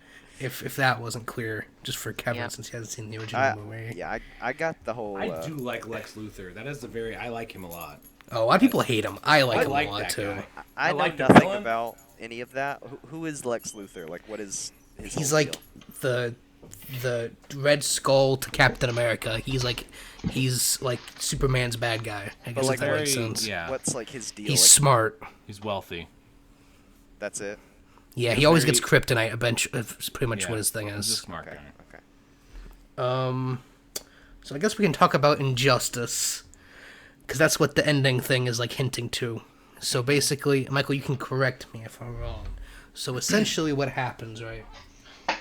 If that wasn't clear, just for Kevin, Yeah. since he hasn't seen the original movie. Yeah, I got the whole. I do like Lex Luthor. That is I like him a lot. Oh, a lot of people hate him. I like I him like a lot that too. guy. I know like the nothing villain. about any of that. Who is Lex Luthor? Like, what is his He's whole like deal? the Red Skull to Captain America. He's like Superman's bad guy. I guess like, if that makes very- sense. yeah. What's like his deal? He's Like, smart. He's wealthy. that's it. Yeah, He's he always very- gets kryptonite. That's pretty much Yeah, what his thing He's a is. smart Okay. guy. Okay. So I guess we can talk about Injustice, because that's what the ending thing is like hinting to. So basically, Michael, you can correct me if I'm wrong. So essentially, what happens, right,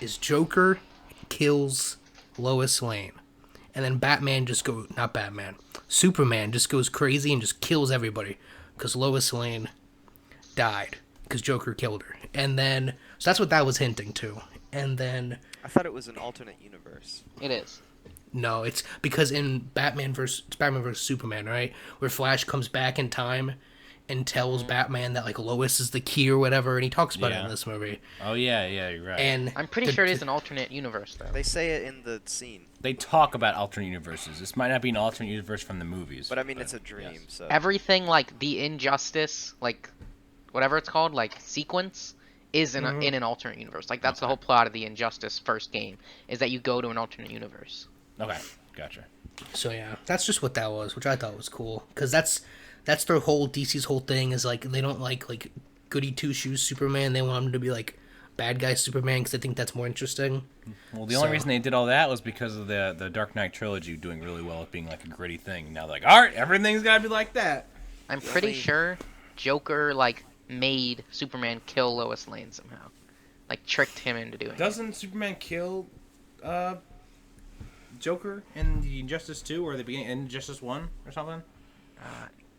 is Joker kills Lois Lane, and then Superman just goes crazy and just kills everybody because Lois Lane died because Joker killed her, and then so that's what that was hinting to, and then. I thought it was an alternate universe. It is. No, it's because in Batman versus Superman, right, where Flash comes back in time and tells Batman that like Lois is the key or whatever, and he talks about it Yeah. in this movie. Oh yeah, you're right. And I'm pretty sure it is an alternate universe, though. They say it in the scene, They talk about alternate universes. This might not be an alternate universe from the movies. but I mean it's a dream. yes. So Everything like the Injustice, like whatever it's called, like sequence, is in an alternate universe. Like that's the whole plot of the Injustice first game, is that you go to an alternate universe. Okay, gotcha. so yeah, that's just what that was, which I thought was cool because that's their whole DC's whole thing is like they don't like goody two shoes Superman. They want him to be like bad guy Superman because they think that's more interesting. Well, the only So- reason they did all that was because of the Dark Knight trilogy doing really well at being like a gritty thing. Now they're like, all right, everything's gotta be like that. I'm pretty Really? sure Joker like made Superman kill Lois Lane somehow, like tricked him into doing it. Doesn't Superman kill Joker in the Injustice 2 or the beginning Injustice 1 or something?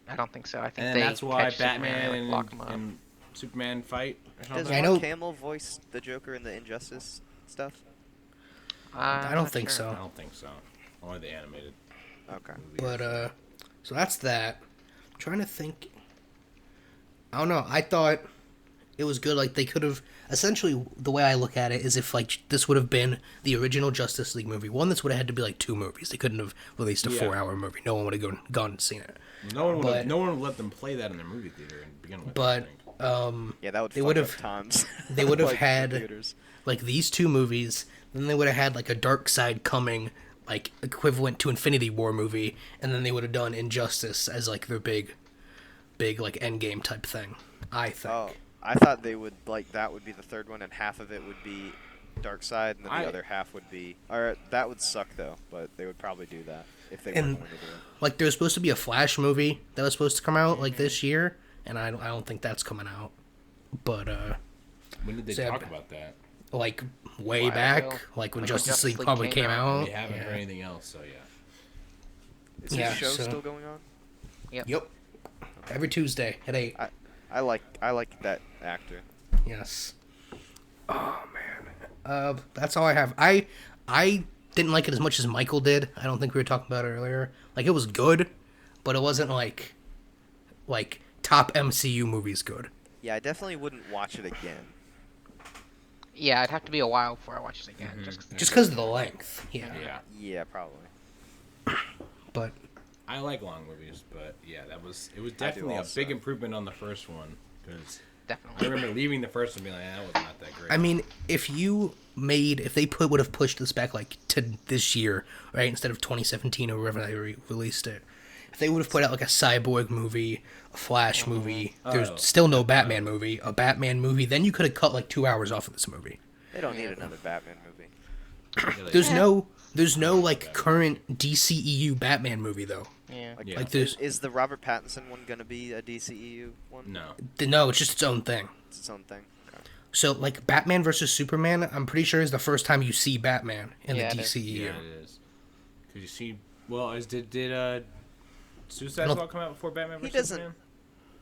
I don't think so. I think And they that's why catch Superman Batman and, like, lock him up. and Superman fight or something? does I Mark know- Hamill voice the Joker in the Injustice stuff? I I'm don't not think sure. I so. don't think so. Only the animated Okay. movie. But so that's that. I'm trying to think. I don't know. I thought it was good. Like they could have essentially the way I look at it is if like this would have been the original Justice League movie. One, this would have had to be like 2 movies. They couldn't have released a Yeah. 4-hour movie. No one would have gone and seen it. No one would but- no one would let them play that in their movie theater and begin with. I But think. Yeah, that would They fuck would've- up times. they would have Like, had theaters. like these 2 movies. Then they would have had like a Dark Side coming, like equivalent to Infinity War movie, and then they would have done Injustice as like their big like Endgame type thing. I think. Oh, I thought they would like that would be the third one, and half of it would be Dark Side, and then I- the other half would be. Or that would suck though, but they would probably do that if they were And- going to do it. Like there's supposed to be a Flash movie that was supposed to come out like this year, and I don't think that's coming out. But When did they so- talk about that? like way While back, ago. like when Like when Justice Justice League League probably came came out. out. We haven't yeah. heard anything else, so yeah. Is Yeah, this show so- still going on? Yep. Every Tuesday at 8. I like that actor. Yes. Oh man. That's all I have. I didn't like it as much as Michael did. I don't think we were talking about it earlier. Like it was good, but it wasn't like top MCU movies good. Yeah, I definitely wouldn't watch it again. Yeah, it'd have to be a while before I watch it again. Mhm. Just 'cause Just because of the length. Yeah. Yeah. Yeah, probably. But I like long movies, but yeah, it was do definitely a also. big improvement on the first one because I definitely. remember leaving the first one being like, that was not that great. I mean, if they would have pushed this back like to this year, right, instead of 2017 or wherever they released it, if they would have put out like a Cyborg movie, a Flash movie, there's Oh. still no Batman movie, a Batman movie, then you could have cut like 2 hours off of this movie. They don't need another Batman movie. Yeah, like- There's no like current DCEU Batman movie though. Yeah. Yeah. Like there's Is the Robert Pattinson one gonna be a DCEU one? no. no, it's just its own thing. It's its own thing. Okay. So like Batman versus Superman, I'm pretty sure is the first time you see Batman in Yeah, the it is. DCEU. Yeah, it is. Because you see, well, did Suicide I don't- Squad come out before Batman He vs doesn't- Superman?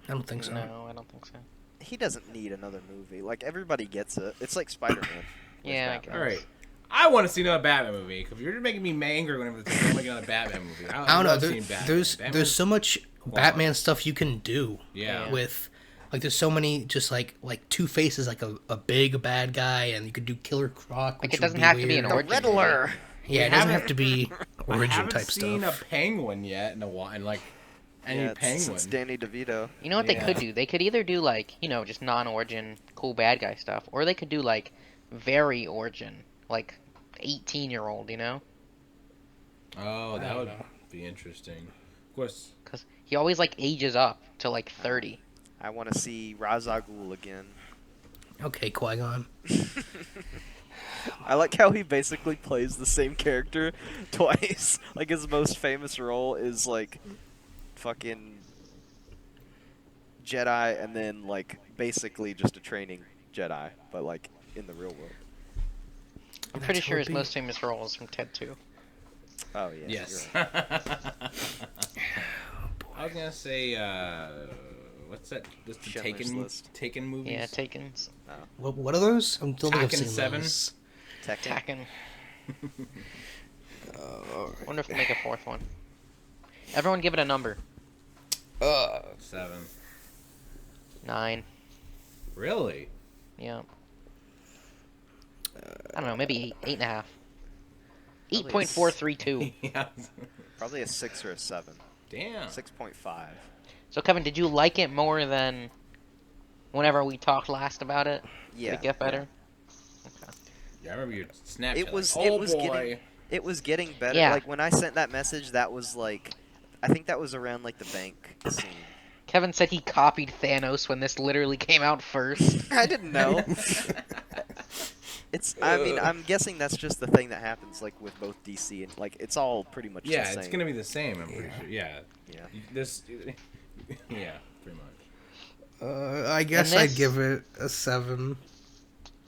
I don't think so. No, I don't think so. He doesn't need another movie. Like everybody gets it. It's like Spider-Man. Yeah, I Batman. guess. All right. I want to see another Batman movie. Because you're making me angry whenever they don't make another Batman movie. I don't know. love seeing Batman. There's Batman's so much quality. Batman stuff you can do. Yeah. With like there's so many just like Two Face is like a big bad guy, and you could do Killer Croc. Like, which it doesn't would have to be an weird. origin. Riddler. Yeah, it We doesn't have haven't- to be I origin haven't type seen stuff. a penguin yet in a while, and like any Yeah, penguin. it's Danny DeVito. You know what Yeah. they could do? They could either do like, just non-origin cool bad guy stuff, or they could do like very origin like 18-year-old, you know? Oh, I that don't would know. be interesting. Of course. Because he always like ages up to like 30. I want to see Ra's al Ghul again. Okay, Qui-Gon. I like how he basically plays the same character twice. Like his most famous role is like fucking Jedi, and then like basically just a training Jedi, but like in the real world. I'm That's pretty how sure it his be. most famous role is from Ted 2. Oh yeah. Yes. you're right. I was gonna say, what's that? This the Schindler's List. Taken movies. Yeah, Taken's What are those? I don't think I've Taken seen 7? those. Tekken. Taken. Wonder if we'll make a fourth one. Everyone give it a number. 7. 9. Really? Yeah. I don't know, maybe 8. 8.5. Probably 8.432. Yeah. Probably a 6 or a 7. Damn. 6.5. So Kevin, did you like it more than whenever we talked last about it? Yeah. Did it get better? Yeah, I remember your Snapchat. It was- like, it oh was boy. getting- It was getting better. Yeah. Like when I sent that message, that was like, I think that was around like the bank scene. Kevin said he copied Thanos when this literally came out first. I didn't know. It's. I mean, I'm guessing that's just the thing that happens, like with both DC and like it's all pretty much. Yeah, the same. it's gonna be the same. I'm pretty sure. Yeah. Yeah. This. Yeah, pretty much. I guess And I'd this- give it a 7.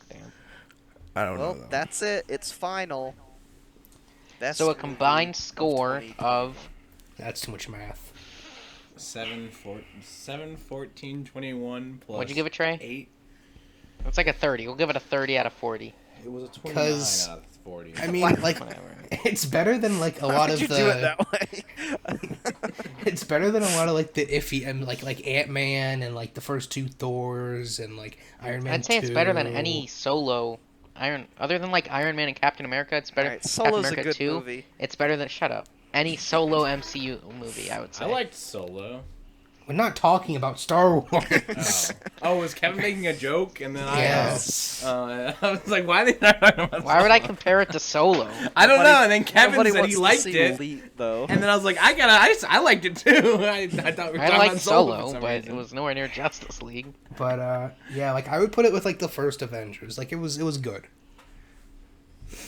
Damn. I don't Well, know. that's it. It's final. Best So a movie combined of score 2020. of That's too much math. 7, 14, 21 plus. What'd you give it, Trey? 8. It's like a 30. We'll give it a 30 out of 40. It was a 29 'Cause- out of 40. I mean, like, Whatever. it's better than like a Why lot would of you the. do it that way? It's better than a lot of like the iffy and like Ant-Man and like the first 2 Thors and like Iron Man. I'd say it's better than 2. any solo other than like Iron Man and Captain America. It's better. Alright, Captain Solo's a America good 2. movie. It's better than shut up. Any solo MCU movie, I would say. I liked Solo. We're not talking about Star Wars. Oh, was Kevin making a joke? And then Yes. I was like, why are they not talking about Why would I Solo? compare it to Solo? I don't Nobody- know. And then Kevin nobody said wants he to liked see it. Elite, though. And then I was like, I liked it too. I thought we were I talking like about Solo, for Solo, some but reason. it was nowhere near Justice League. But yeah, like I would put it with like the first Avengers. Like it was good.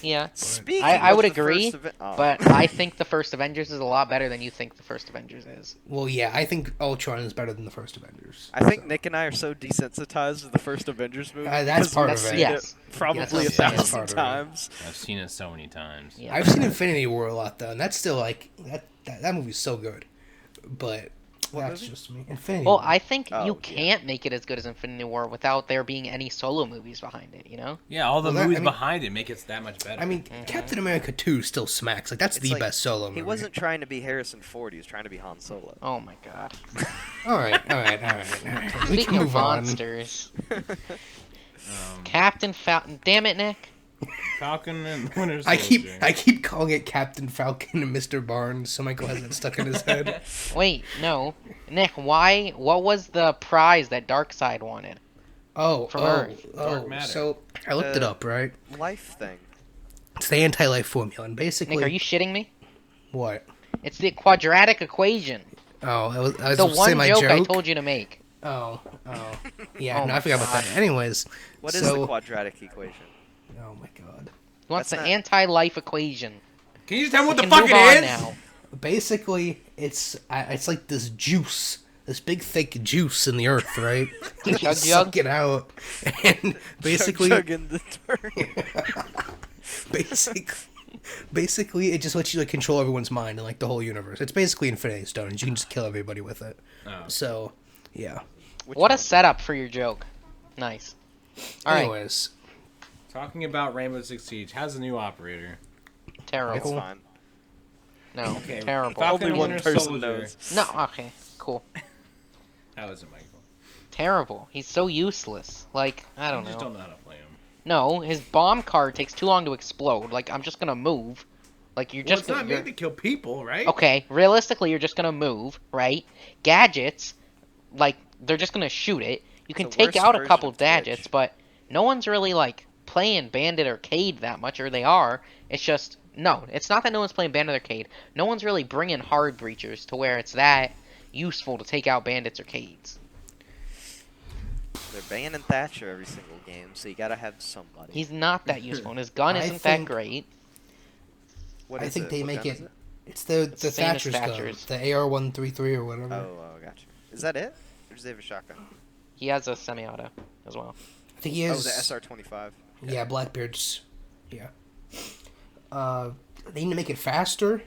Yeah, Speaking I of would the agree, first oh. but I think the first Avengers is a lot better than you think the first Avengers is. Well, yeah, I think Ultron is better than the first Avengers. I think Nick and I are so desensitized to the first Avengers movie. That's 'cause part we've of seen it. Yes. Probably Yes, a that's part thousand of it. times. I've seen it so many times. Yeah. I've seen Infinity War a lot though, and that's still like that movie's so good. But that's movie? just me. Infinity Well, War. I think Oh, you yeah. can't make it as good as Infinity War without there being any solo movies behind it, you know? Yeah, all the Well, that- movies I mean- behind it make it that much better. I mean, Captain America 2 still smacks. Like that's It's the like, best solo movie. He wasn't trying to be Harrison Ford. He was trying to be Han Solo. Oh my god. All right. We Speaking can of move on. monsters, Captain Falcon. Damn it, Nick. Falcon and Winter Soldier. I keep calling it Captain Falcon and Mr. Barnes, so Michael has it stuck in his head. Wait, no. Nick, why? What was the prize that Darkseid wanted? From Earth. Dark matter. So I looked it up, right? Life thing. It's the anti-life formula, and basically, Nick, are you shitting me? what? It's the quadratic equation. Oh, I was The supposed to say one my joke, joke. I told you to make. Oh, yeah. Oh no, I my forgot about that. Anyways, What is so, the quadratic equation? oh my god. He wants That's the not- anti-life equation. Can you just tell me what We the can fuck move it on is? now. Basically, it's like this juice, this big thick juice in the earth, right? You Chug suck jug? it out, and basically, Chug in the turn. basically, it just lets you like control everyone's mind and like the whole universe. It's basically Infinity Stones. You can just kill everybody with it. Oh. So, yeah. Which What a one? setup for your joke. Nice. All right, Anyways, Talking about Rainbow Six Siege, how's the new operator? terrible. It's fine. No, Okay, terrible. Falcon Only one Winter person Soldier. knows. No, okay, cool. How is it, Michael? Terrible. He's so useless. Like, I I don't just know. don't know how to play him. No, his bomb card takes too long to explode. Like, I'm just gonna move. Like, you're Well, just it's not you're- made to kill people, right? Okay, realistically, you're just gonna move, right? Gadgets, like, they're just gonna shoot it. You can The take worst out a version couple of Twitch. gadgets, but no one's really, like, playing Bandit Arcade that much, or they are. It's just no. It's not that no one's playing Bandit Arcade. No one's really bringing hard breachers to where it's that useful to take out Bandits Arcades. They're banning Thatcher every single game, so you gotta have somebody. He's not that useful, and his gun isn't that great. What I is think it? they What make gun it. is it? It's the same as Thatcher's gun, Thatcher's. the AR-133 or whatever. Oh, gotcha. Is that it? Or does they have a shotgun? He has a semi-auto as well. I think he has. Oh, the SR-25. Yeah, Blackbeard's. Yeah. They need to make it faster.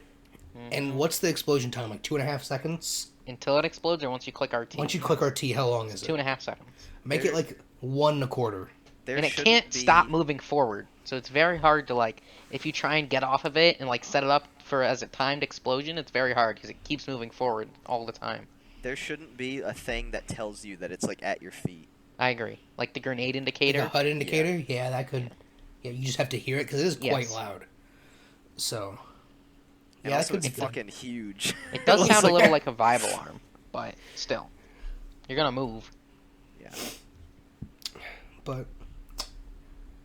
And what's the explosion time? Like 2.5 seconds? Until it explodes, or once you click RT. Once you click RT, how long is it? 2.5 seconds. Make it like 1.25. There And it shouldn't can't be- stop moving forward, so it's very hard to like. If you try and get off of it and like set it up for as a timed explosion, it's very hard because it keeps moving forward all the time. There shouldn't be a thing that tells you that it's like at your feet. I agree. Like the grenade Like indicator. a HUD indicator? Yeah, that could. Yeah, you just have to hear it because it is quite Yes. loud. So. And Yeah, that also could be it's good. fucking huge. It does looks sound a like little like a Vive alarm, but still, you're gonna move. Yeah. But.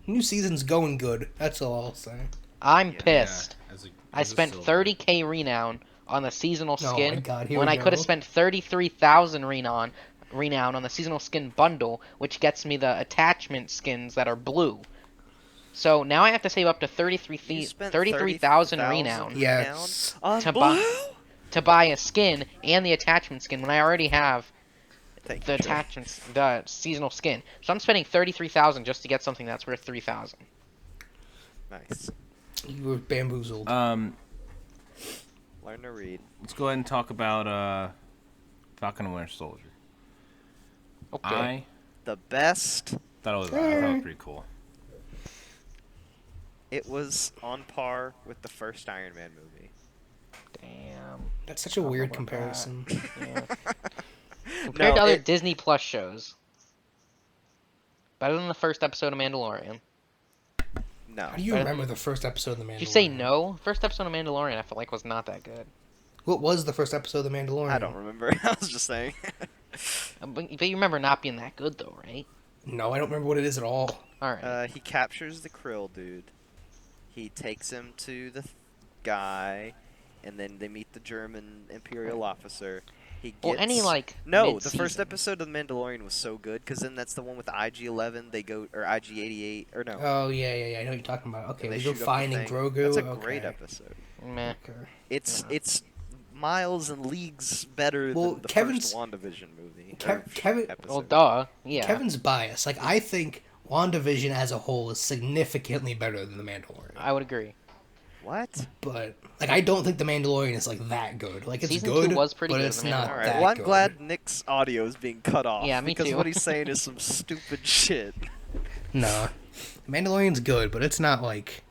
New season's going good. That's all I'll say. I'm Yeah. pissed. As a- I as a spent silver. 30k renown on the seasonal Oh skin my God, here when we I could have go. spent 33,000 renown on the seasonal skin bundle, which gets me the attachment skins that are blue. So now I have to save up to You spent 33,000 renown Yeah, renown it's- on To blue? buy- to buy a skin and the attachment skin when I already have Thank the you, Joe. attachments, the seasonal skin. So I'm spending 33,000 just to get something that's worth 3,000. Nice. You were bamboozled. Learn to read. Let's go ahead and talk about Falcon and Winter Soldier. Okay. I The best. thought it was pretty cool. It was on par with the first Iron Man movie. Damn. That's such a weird about comparison. Yeah. Compared to No, other it- Disney Plus shows, better than the first episode of Mandalorian. No. How do you remember the first episode of The Mandalorian? Did you say no? First episode of Mandalorian, I felt like was not that good. What was the first episode of The Mandalorian? I don't remember. I was just saying. But you remember not being that good though, right? No, I don't remember what it is at all. All right. He captures the Krill dude. He takes him to the guy, and then they meet the German Imperial officer. He gets... Well, any like No, the mid-season. first episode of The Mandalorian was so good, because then that's the one with the IG-11, they go, or IG-88, or no. Oh, yeah, I know what you're talking about. Okay, they they shoot go up the finding thing. Grogu. That's a Okay. great episode. Meh. Okay. It's miles and leagues better Well, than the Kevin's- first WandaVision movie. Kevin- episode. Well, duh. Yeah. Kevin's biased. Like, I think WandaVision as a whole is significantly better than The Mandalorian. I would agree. What? But, like, I don't think The Mandalorian is, like, that good. Like, it's Season good, 2 was pretty but good, it's The not Mandalorian. Alright, that well, I'm good. glad Nick's audio is being cut off. Yeah, me because too. what he's saying is some stupid shit. No. Mandalorian's good, but it's not, like,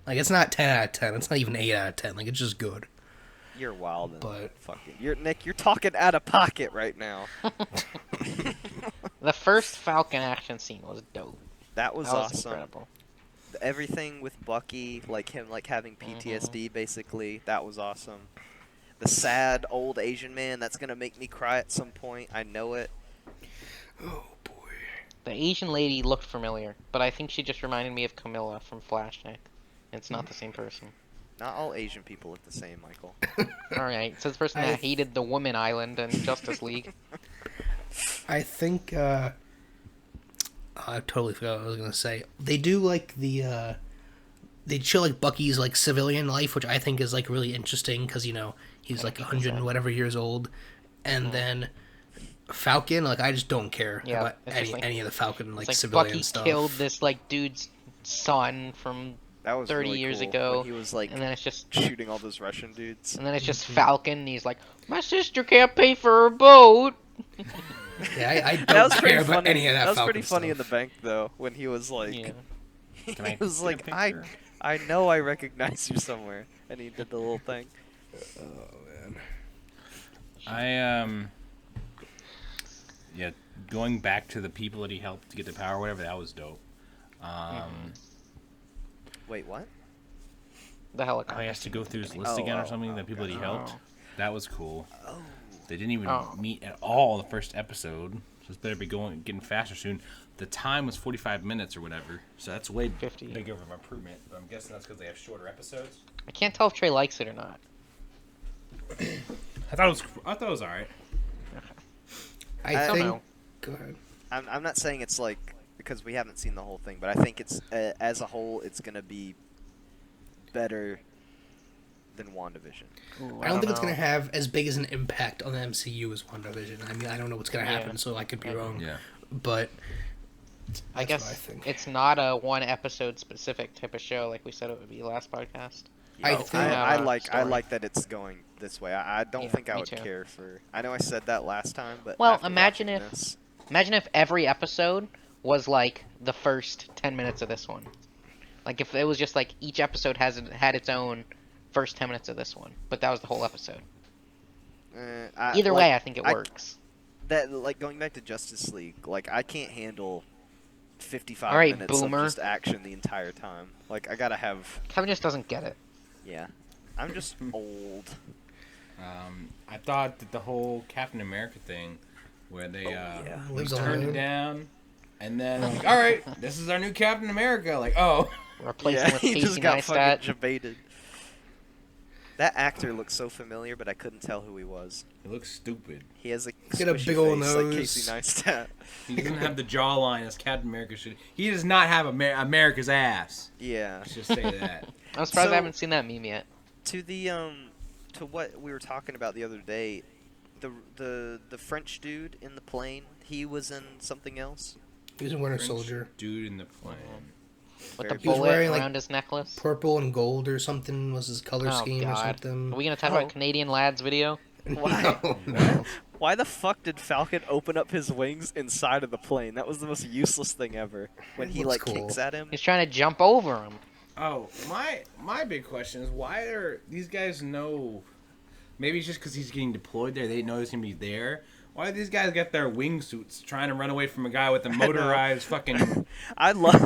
it's not 10 out of 10. It's not even 8 out of 10. Like, it's just good. You're wild and But- fucking. Nick, you're talking out of pocket right now. The first Falcon action scene was dope. That was That was awesome. incredible. Everything with Bucky, like him, like having PTSD, Mm-hmm. basically, that was awesome. The sad old Asian man, that's gonna make me cry at some point. I know it. Oh, boy. The Asian lady looked familiar, but I think she just reminded me of Camilla from Flashback. It's not the same person. Not all Asian people look the same, Michael. Alright, so the person I- that hated the Woman Island and Justice League. I think, I totally forgot what I was gonna say. They do, like, they show, like, Bucky's, like, civilian life, which I think is, like, really interesting, because, you know, he's, like, 100 and whatever years old. And then Falcon, like, I just don't care Yeah, about it's just like- any of the Falcon, like, It's like civilian Bucky stuff. killed this like dude's son from That was 30 really years cool, ago, when he was like and then it's just shooting all those Russian dudes. Falcon and he's like, my sister can't pay for her boat. Yeah, I That don't was pretty care about funny. any of that was Falcon pretty funny in the stuff. bank though, when he was like, Yeah. he Can I was get a like, picture? I know I recognize you somewhere, and he did the little thing. Yeah, going back to the people that he helped to get the power, or whatever, that was dope. Wait, what? The How helicopter. he has to go through his list Oh, again or oh, something, oh, the people that he helped. Oh. That was cool. Oh, They didn't even Oh. meet at all in the first episode, so this better be getting faster soon. The time was 45 minutes or whatever, so that's way 50. bigger of an improvement. But I'm guessing that's because they have shorter episodes. I can't tell if Trey likes it or not. I thought it was all right. I don't think. know. Go ahead. I'm not saying it's like because we haven't seen the whole thing, but I think it's as a whole it's gonna be better than WandaVision. Ooh, I don't think it's know. going to have as big as an impact on the MCU as WandaVision. I mean, I don't know what's going to happen, Yeah. so I could be wrong. Yeah. But I that's guess what I think. it's not a one episode specific type of show like we said it would be last podcast. I I, think- I Uh, like story. that it's going this way. I don't Yeah, think I me would too. care for. I know I said that last time, but Well, after imagine watching if- this, Imagine if every episode was like the first 10 minutes of this one. Like if it was just like each episode had its own first 10 minutes of this one, but that was the whole episode. Either way, I think it works. That like going back to Justice League, like I can't handle 55 All right, minutes boomer. of just action the entire time. Like I gotta have. Kevin just doesn't get it. Yeah, I'm just old. I thought that the whole Captain America thing, where they yeah. Lives on turned the it road. down, and then like, all right, this is our new Captain America. Like, oh, Replacing Yeah, with he Casey just got Neistat. fucking jebaited. That actor looks so familiar, but I couldn't tell who he was. it looks stupid. He has a He's got a squishy big ol' face like nose. Casey Neistat. He doesn't have the jawline as Captain America should. He does not have America's ass. Yeah. Let's just say that. I'm surprised So- I haven't seen that meme yet. To the to what we were talking about the other day, the French dude in the plane, he was in something else. He was a Winter French Soldier. dude in the plane. With Very the He was bullet wearing, like, around his necklace. Purple and gold or something was his color Oh, scheme or God. something. Are we going to talk Oh. about Canadian Lads video? Why? No, no. Why the fuck did Falcon open up his wings inside of the plane? That was the most useless thing ever. When he Looks like cool. kicks at him. He's trying to jump over him. Oh, my big question is why are these guys know? Maybe it's just because he's getting deployed there. They didn't know he's gonna be there. Why do these guys got their wingsuits trying to run away from a guy with a motorized fucking? I love.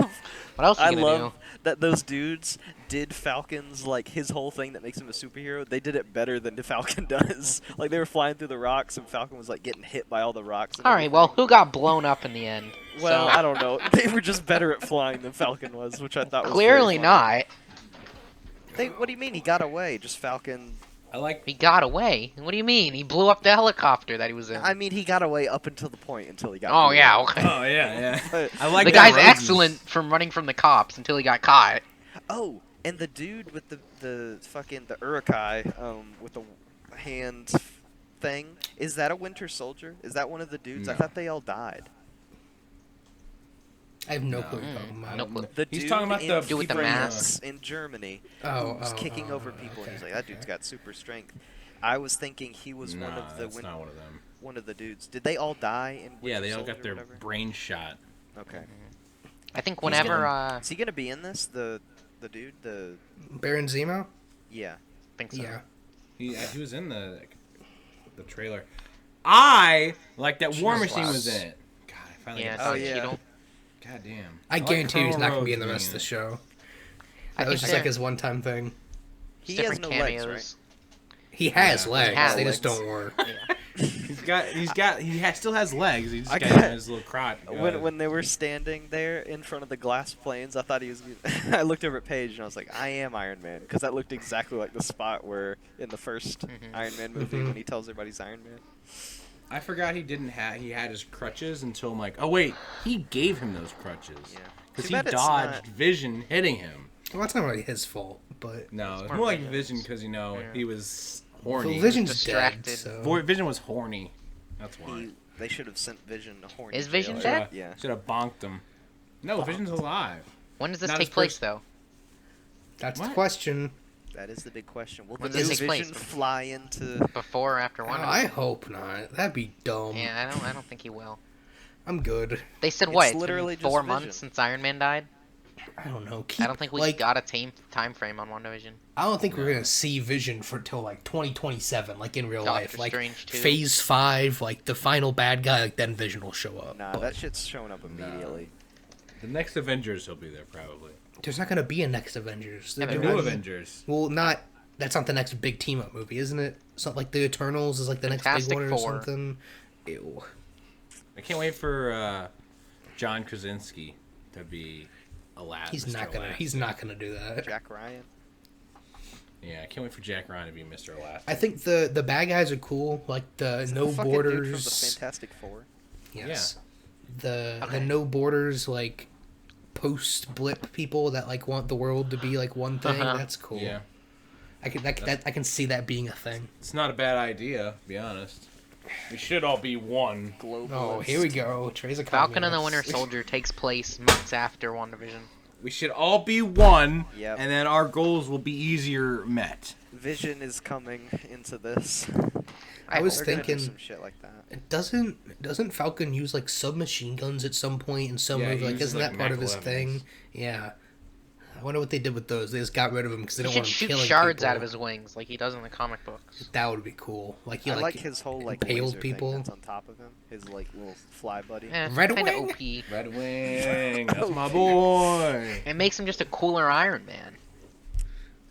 What else are I you going to love do? that those dudes did Falcon's like his whole thing that makes him a superhero. They did it better than the Falcon does. Like they were flying through the rocks and Falcon was like getting hit by all the rocks. And All right, well, everything. who got blown up in the end? Well, So, I don't know. They were just better at flying than Falcon was, which I thought was clearly very funny. not. What do you mean he got away? Just Falcon. I like. He got away. What do you mean? He blew up the helicopter that he was in. I mean, he got away up until the point until he got. Oh blew yeah, up. okay. Oh yeah. But- I like The that guy's Roses- excellent from running from the cops until he got caught. Oh, and the dude with the fucking the Urukai with the hand thing, is that a Winter Soldier? Is that one of the dudes? I No. thought they all died. I have no No. clue what you're talking about. No clue. The He's dude talking about in the Dude with the people in mask. in Germany Oh, who's oh, kicking oh, over people, and he's okay, like, that dude's okay. got super strength. I was thinking he was Nah, one of the that's not one of them. one of the dudes. Did they all die in Winter Yeah, they all Soldier got or their whatever? brain shot. Okay. I think He's whenever, gonna- Is he gonna be in this? The dude, the Baron Zemo? yeah. I think so. Yeah. He was in the trailer. I like that War Jesus. Machine was in it. God, I finally Yeah, got to Oh, see it. yeah. Cheeto. God damn. I like guarantee he's Colonel not going to be in Rhodes the rest of being the show. I That was think just like his one-time thing. He there's has no different legs, right? cameos. He has Yeah, legs. he has They just legs. don't work. He still has legs. He just I got got- his little crotch. When they were standing there in front of the glass planes, I thought he was. I looked over at Paige and I was like, "I am Iron Man," because that looked exactly like the spot where in the first Iron Man movie Mhm. when he tells everybody he's Iron Man. I forgot he had his crutches until I'm like, oh wait, he gave him those crutches. Yeah. Because Too he bad it's dodged not- Vision hitting him. Well, that's not really his fault, but No, it's more more like Vision's. Vision because Yeah. he was well, horny. Vision's Distracted. dead. So. Vision was horny. That's why. They should have sent Vision a horny. Is Vision jailer. dead? Yeah. Should have bonked him. No, Vision's alive. When does this Not take his place, first- though? That's the What? question. That is the big question. Will When the does new it take place? Vision fly into? Before or after one? I hope not. That'd be dumb. Yeah, I don't think he will. I'm good. They said It's what? It's been literally just 4 Vision. months since Iron Man died. I don't know. I don't think we like, got a time frame on WandaVision. I don't think we're gonna see Vision for till like 2027, like in real Doctor life. Like Strange 2. Phase 5, like the final bad guy. Like then Vision will show up. Nah, But that shit's showing up immediately. The next Avengers, he'll be there probably. there's not gonna be a next Avengers. Yeah, The They're new not- Avengers. Well, not. That's not the next big team up movie, isn't it? Something like the Eternals is like the next big Fantastic one or Four. something. Ew. I can't wait for John Krasinski to be Aladdin. He's not gonna. He's not gonna do that. Jack Ryan. Yeah, I can't wait for Jack Ryan to be Mr. Aladdin. I think the bad guys are cool, like the No Fucking dude from Borders. the Fantastic Four. Yes. The Okay. No Borders like post blip people that like want the world to be like one thing. Uh-huh. That's cool. Yeah, I can see that being a thing. it's not a bad idea, to be honest. We should all be one. Globalist. Oh, here we go. Trey's a Falcon and the communist. Winter Soldier takes place months after WandaVision. We should all be one, Yep. and then our goals will be easier met. Vision is coming into this. I was They're gonna do thinking, some shit like that. doesn't Falcon use like submachine guns at some point in some Yeah, movie? he Like, uses, isn't like, that part of Mac his 11s. thing? Yeah. I wonder what they did with those. They just got rid of them because they He don't should want him shoot killing shards people. out of his wings like he does in the comic books. That would be cool. Like he I like, like his whole like impaled laser people. thing that's on top of him. His like little fly buddy. Red Kind of Wing? OP. Red Wing, that's my boy. It makes him just a cooler Iron Man.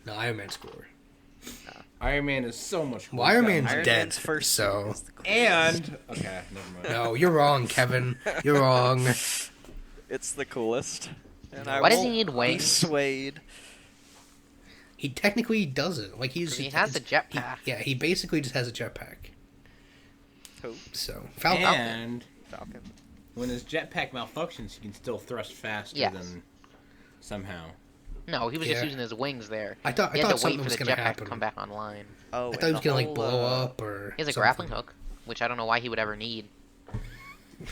No, Iron Man's cooler. Iron Man is so much cooler. Well, Iron Man's Iron dead, Man's first so- suit is the coolest. And okay, never mind. No, you're wrong, Kevin. You're wrong. It's the coolest. And Why does he won't need be wings? Swayed. He technically doesn't. Like he's He has a jetpack. Yeah, he basically just has a jetpack. Who? So Falcon. And Falcon. when his jetpack malfunctions, he can still thrust faster Yes. than somehow. No, he was Yeah. just using his wings there. I thought He had to wait something for was the gonna jetpack happen. to come back online. Oh, I and thought he was the gonna like whole, blow up or. He has a something. grappling hook, which I don't know why he would ever need.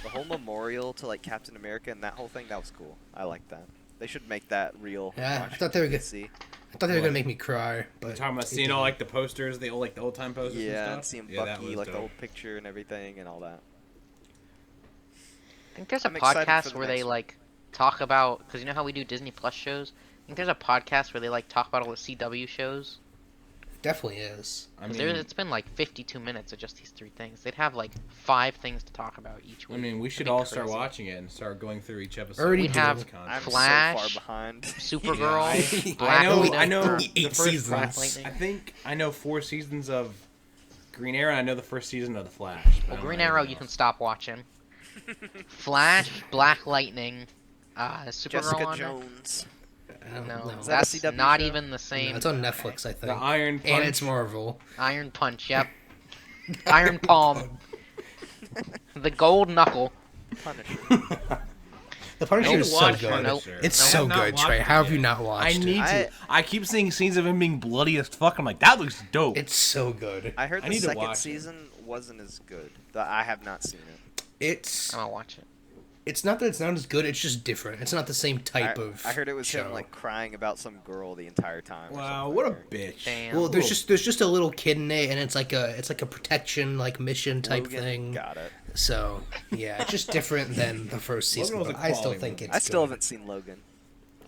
The whole memorial to like Captain America and that whole thing, that was cool. I like that. They should make that real. Yeah, I Washington, thought they were good. D.C. I thought they were What? gonna make me cry, but We're talking about they seeing all didn't. like the posters, the old time posters. Yeah, and and stuff. seeing Yeah, that Bucky, was like the dope. old picture and everything and all that. I think there's a I'm excited for podcast the where next they one. like talk about, because you know how we do Disney Plus shows. I think there's a podcast where they like talk about all the CW shows. Definitely is. I 'Cause mean, it's been like 52 minutes of just these 3 things. They'd have like 5 things to talk about each I week. mean, we should That'd be all start crazy. watching it and start going through each episode. Already We'd have I'm Flash, so far behind. Supergirl, Yeah, Black I know. Widow. I know for the 8 first. seasons. Black Lightning. I think I know 4 seasons of Green Arrow. And I know the first season of the Flash. but I Well, don't Green know Arrow anything you can else. stop watching. Flash, Black Lightning, Supergirl Jessica on there? Jones. I don't No, know. Is that a that's CW not show? even the No, same. it's on Netflix, I The think. Iron Punch. And it's Marvel. Iron Punch, yep. Iron Palm. The Gold Knuckle. Punisher. The Punisher Nope. is so Watch good. Punisher. It's I so have not good, watched Trey. it How have you yet. not watched I it? need to. I keep seeing scenes of him being bloody as fuck. I'm like, that looks dope. It's so good. I heard I the need to second watch it. season wasn't as good. I have not seen it. It's I'm gonna watch it. it's not that it's not as good. It's just different. It's not the same type of. I heard it was show. him like crying about some girl the entire time. or Wow, something, what a or- bitch. Damn. Well, there's just a little kid in it, and it's like a protection like mission type Logan, thing. Got it. So yeah, it's just different than the first season. was a But I still quality think movie. it's. I still good. haven't seen Logan.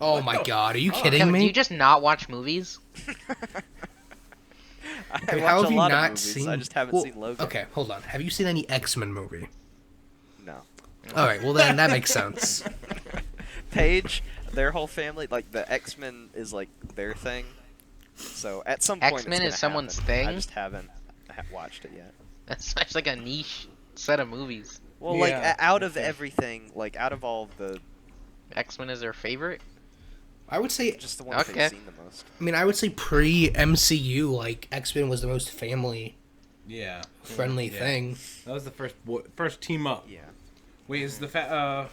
Oh my god, are you kidding Kevin, me? do you just not watch movies? I I mean, watch how a have you lot of not movies. seen? I just haven't Well, seen Logan. Okay, hold on. Have you seen any X-Men movie? No. All right, well then that makes sense. Paige, their whole family, like the X-Men is like their thing. So at some point, X-Men it's is gonna someone's happen. thing? I just haven't watched it yet. That's such like a niche set of movies. Well, like Yeah, out of okay. everything, like out of all of the, X-Men is their favorite. I would say, just the one that Okay. they've seen the most. I mean, I would say pre-MCU, like X-Men was the most family-friendly Yeah. Yeah. thing. That was the first team up. Yeah. Wait, is the fantastic?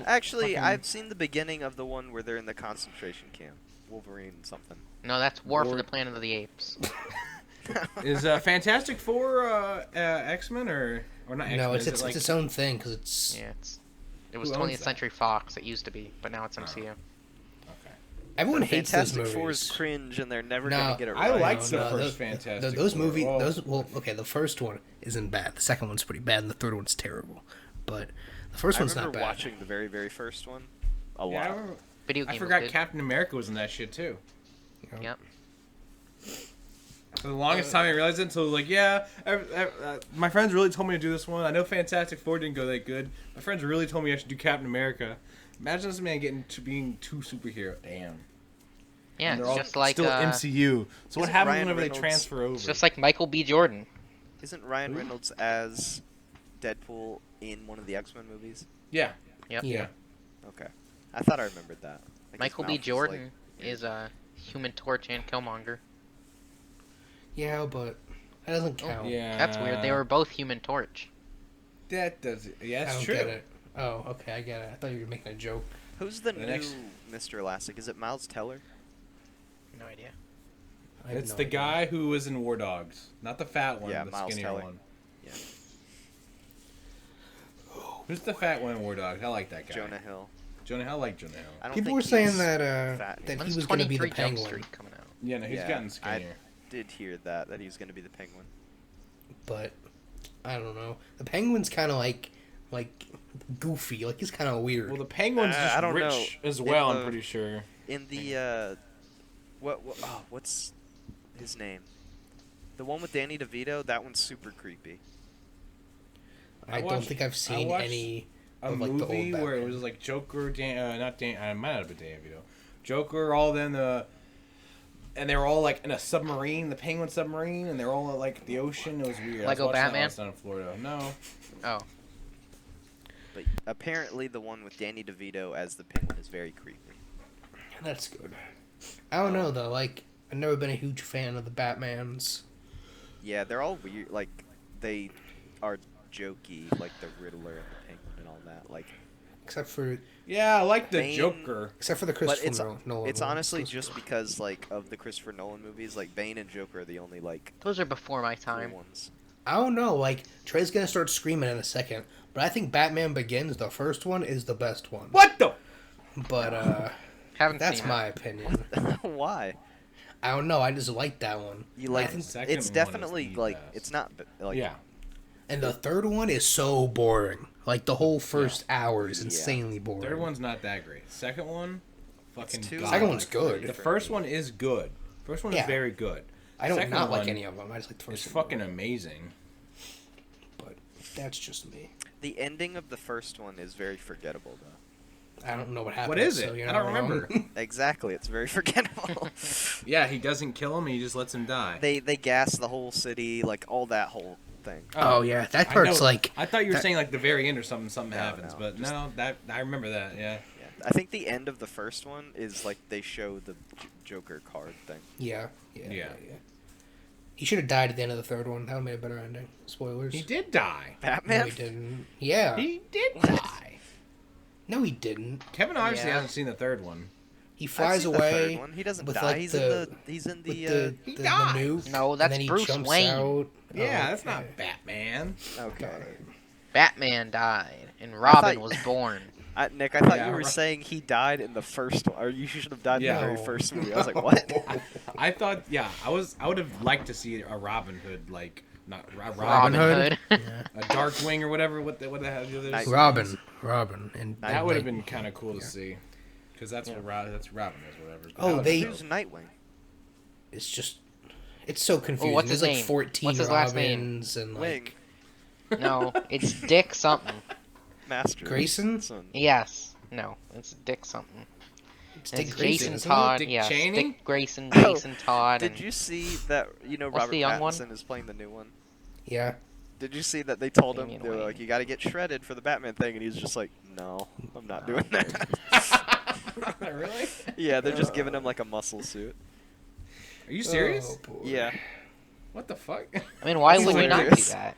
Actually, fucking- I've seen the beginning of the one where they're in the concentration camp. Wolverine something. No, that's War for War- the Planet of the Apes. Is Fantastic Four X-Men or not X-Men? No, is it's it like, its own thing because it's. Yeah, it was Who owns 20th that? Century Fox. It used to be, but now it's MCU. Okay. Everyone hates those Fantastic movies. Four is cringe, and they're never No, gonna get it I right. liked the No, first those- Fantastic Those Four. movies, Oh. okay, the first one isn't bad. The second one's pretty bad, and the third one's terrible. But the first I one's not remember bad. watching the very, very first one a Yeah, I lot. remember- Video I game. was forgot good. Captain America was in that shit too. Yep. For the longest time, I realized it until like, yeah, my friends really told me to do this one. I know Fantastic Four didn't go that good. My friends really told me I should do Captain America. Imagine this man getting to being 2 superhero. Damn. Yeah, And they're it's all just like still MCU. So what Isn't happens Ryan whenever Reynolds- they transfer over? it's just like Michael B. Jordan. Isn't Ryan Reynolds as Deadpool in one of the X-Men movies? Yeah. Yep. Yeah. Okay. I thought I remembered that. Like, his Michael mouth B. was, Jordan like, is Human Torch and Killmonger. Yeah, but that doesn't count. Yeah. That's weird. They were both Human Torch. That does. Yeah, I that's don't true. get it. Oh, okay, I get it. I thought you were making a joke. Who's the The new next- Mr. Elastic? Is it Miles Teller? No idea. I have It's no the idea. guy who was in War Dogs, not the fat one, Yeah, the Miles skinnier Teller. one. Yeah. Who's the fat one in War Dogs? I like that guy. Jonah Hill. I like Jonah Hill. I don't People think were saying he's that fat that anymore. he When's was going to be the 23 Jump Penguin, Street coming out? Yeah, no, he's Yeah, gotten skinnier. Did hear that he was going to be the Penguin. but I don't know. The Penguin's kind of like goofy. Like he's kind of weird. Well, the Penguin's just I don't rich know. as In well. the- I'm pretty sure. In the what's his name? The one with Danny DeVito. That one's super creepy. I don't watched- think I've seen watched any A of like the old movie where it Batman. was like Joker, not Dan, I might not have been Dan DeVito. Joker, all them, and they were all like in a submarine, the Penguin submarine, and they're all at, like the ocean. It was weird. Lego I was watching that Batman? last night in Florida. No, Oh. But apparently, the one with Danny DeVito as the Penguin is very creepy. That's good. I don't know though. Like I've never been a huge fan of the Batmans. Yeah, they're all weird. Like they are jokey, like the Riddler and the Penguin and all that. Like, Except for yeah, I like the Bane- Joker. the but Christopher it's Nolan. it's one. honestly Christopher- just because like of the Christopher Nolan movies. Like Bane and Joker are the only like Those are before my cool time. ones. I don't know. Like Trey's gonna start screaming in a second, but I think Batman Begins, the first one, is the best one. What the? But Haven't that's seen my opinion. Why? I don't know. I just like that one. You like? think second It's one is definitely the like best. it's not like Yeah, And the third one is so boring. Like the whole first hour is Yeah. insanely boring. third one's not that great. Second one, fucking. too- godlike. Second one's good. The first one is good. First one Yeah. is very good. I don't Second not like one any of them. I just like the first It's one. fucking amazing. But that's just me. the ending of the first one is very forgettable though. I don't know what happened. What is so it? you're I not don't wrong. remember. Exactly, it's very forgettable. Yeah, he doesn't kill him. He just lets him die. they gas the whole city, like all that whole thing. Oh yeah, that I part's know- like I thought you were that- saying like the very end or something. Something No, happens, no, but just- no, that I remember that. Yeah. Yeah, I think the end of the first one is like they show the Joker card thing. yeah. Yeah. He should have died at the end of the third one. That would have made a better ending. Spoilers. He did die. No, Batman. he didn't. Yeah. He did die. No, he didn't. Kevin obviously Yeah. hasn't seen the third one. He I've flies seen the away third one. He doesn't with, die. like, he's the- in the. He's in with the. he the died. nuke. No, and that's then he Bruce jumps Wayne. out. Yeah, Oh, that's not okay. Batman. Okay. Batman died and Robin thought- was born. Nick, I thought Yeah, you were right. saying he died in the first one, or you should have died in Yeah. the very No. first movie. I was like, what? I thought, yeah, I would have liked to see a Robin Hood, like not Robin Hood? Hood. a Darkwing or whatever. What the hell the others? Night- Robin, and That would have like- been kind of cool to see, because that's what Robin is, whatever. Oh, That would've they- been Who's dope. Nightwing? It's just, it's so confusing. what's There's his like name? 14 What's his last name? Robins and Wing. like No, it's Dick something. Master. Grayson? Son. Yes. No, it's Dick something. It's And Dick it's Grayson, Jason isn't it? Todd. Dick Yes, Cheney? Dick Grayson, Oh, Jason Todd. Did and you see that? What's Robert the young one? Pattinson is playing the new one. Yeah. Did you see that they told him Damian they were Wayne. like, "You got to get shredded for the Batman thing," and he's just like, "No, I'm not doing that." Really? Yeah, they're just giving him like a muscle suit. Are you serious? Oh, boy. Yeah. What the fuck? I mean, why He's would we not do hilarious. that?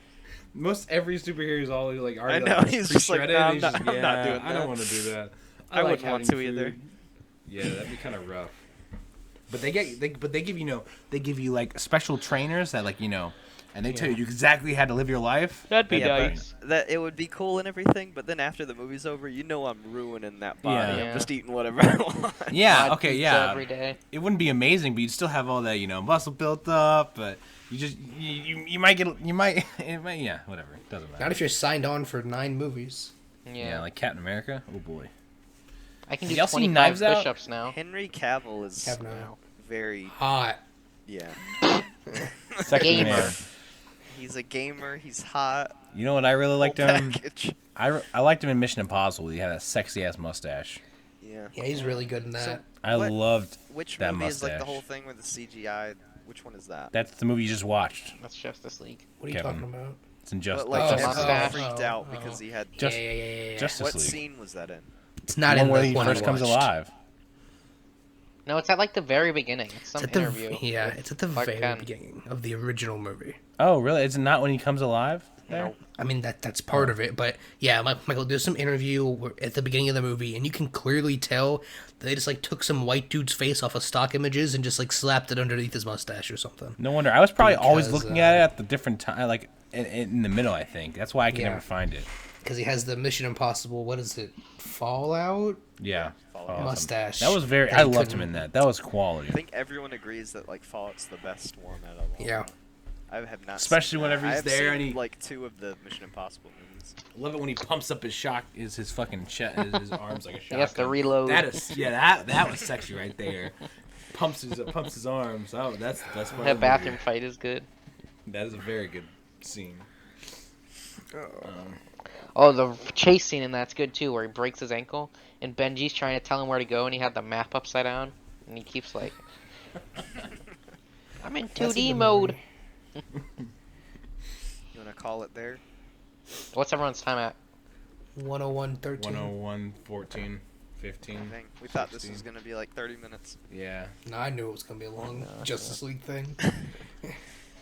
Most every superhero is always like already I know, like, he's just like, shredded, "Nah, and he's I'm just, not- I'm not doing I that." don't want to do that. I like wouldn't want having to either. food. Yeah, that'd be kind of rough. But they give you like special trainers that like and they tell you exactly how to live your life. That'd be Yeah, nice. but that it would be cool and everything, but then after the movie's over, I'm ruining that body. Yeah. I'm just eating whatever I want. Yeah, Odd okay, pizza yeah. Every day. It wouldn't be amazing, but you'd still have all that muscle built up. But you might get yeah, whatever. Doesn't matter. Not if you're signed on for 9 movies. Yeah. like Captain America. Oh boy. I can Have do y'all seen 25 Knives Out? push-ups now. Henry Cavill is Have now. very Hot. yeah. Second Gamer. man. He's a gamer. He's hot. You know what I really liked whole him? package. I liked him in Mission Impossible. He had a sexy ass mustache. Yeah. Yeah, he's really good in that. So, I what- loved Which that movie is like the mustache. whole thing with the CGI? Which one is that? That's the movie you just watched. That's Justice League. What are you Kevin. talking about? It's in But Just like, Oh, everyone mustache. freaked out because he had. Just- yeah. Justice What League. scene was that in? It's not One in where the he one first I comes watched. alive. No, it's at like the very beginning. It's some It's at interview. it's at the Clark very Kent. beginning of the original movie. Oh, really? It's not when he comes alive? There? Nope. I mean that's part of it, but yeah, Michael, there's some interview at the beginning of the movie, and you can clearly tell that they just like took some white dude's face off of stock images and just like slapped it underneath his mustache or something. No wonder. I was probably always Because, looking at it at the different time, like in the middle, I think. That's why I can Yeah. never find it. Because he has the Mission Impossible, what is it, Fallout Yeah. Fallout. mustache. That was very. that I he loved him couldn't- in that. That was quality. I think everyone agrees that like Fallout's the best one out of all. Yeah. I have not. Especially seen whenever that. he's I have there seen, and he- like 2 of the Mission Impossible movies. I love it when he pumps up his his fucking chest, his arms like a shotgun. He has to reload. That is, that was sexy right there. Pumps his arms. Oh, that's part of That the bathroom movie. fight is good. That is a very good scene. Oh, the chase scene in that's good too, where he breaks his ankle and Benji's trying to tell him where to go, and he had the map upside down, and he keeps like, "I'm in That's a 2D good mode." movie. You want to call it there? What's everyone's time at? 101:13. 101, 14, 15. I think we thought this 16. was gonna be like 30 minutes. Yeah. No, I knew it was gonna be a long Justice League thing. All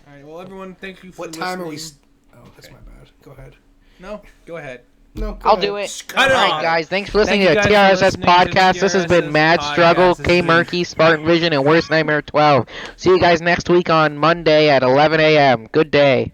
right. Well, everyone, thank you for What time are we? listening. Oh, that's my bad. Go ahead. No, go ahead. No, go I'll ahead. do it. Cut it Alright, off. guys, thanks for listening Thank to you the guys for TRSS listening to the podcast. This has been TRSS Mad Struggle, podcast. This has been- Kmurky, SpartanVision, and Worst Nightmare 12. See you guys next week on Monday at 11 a.m. Good day.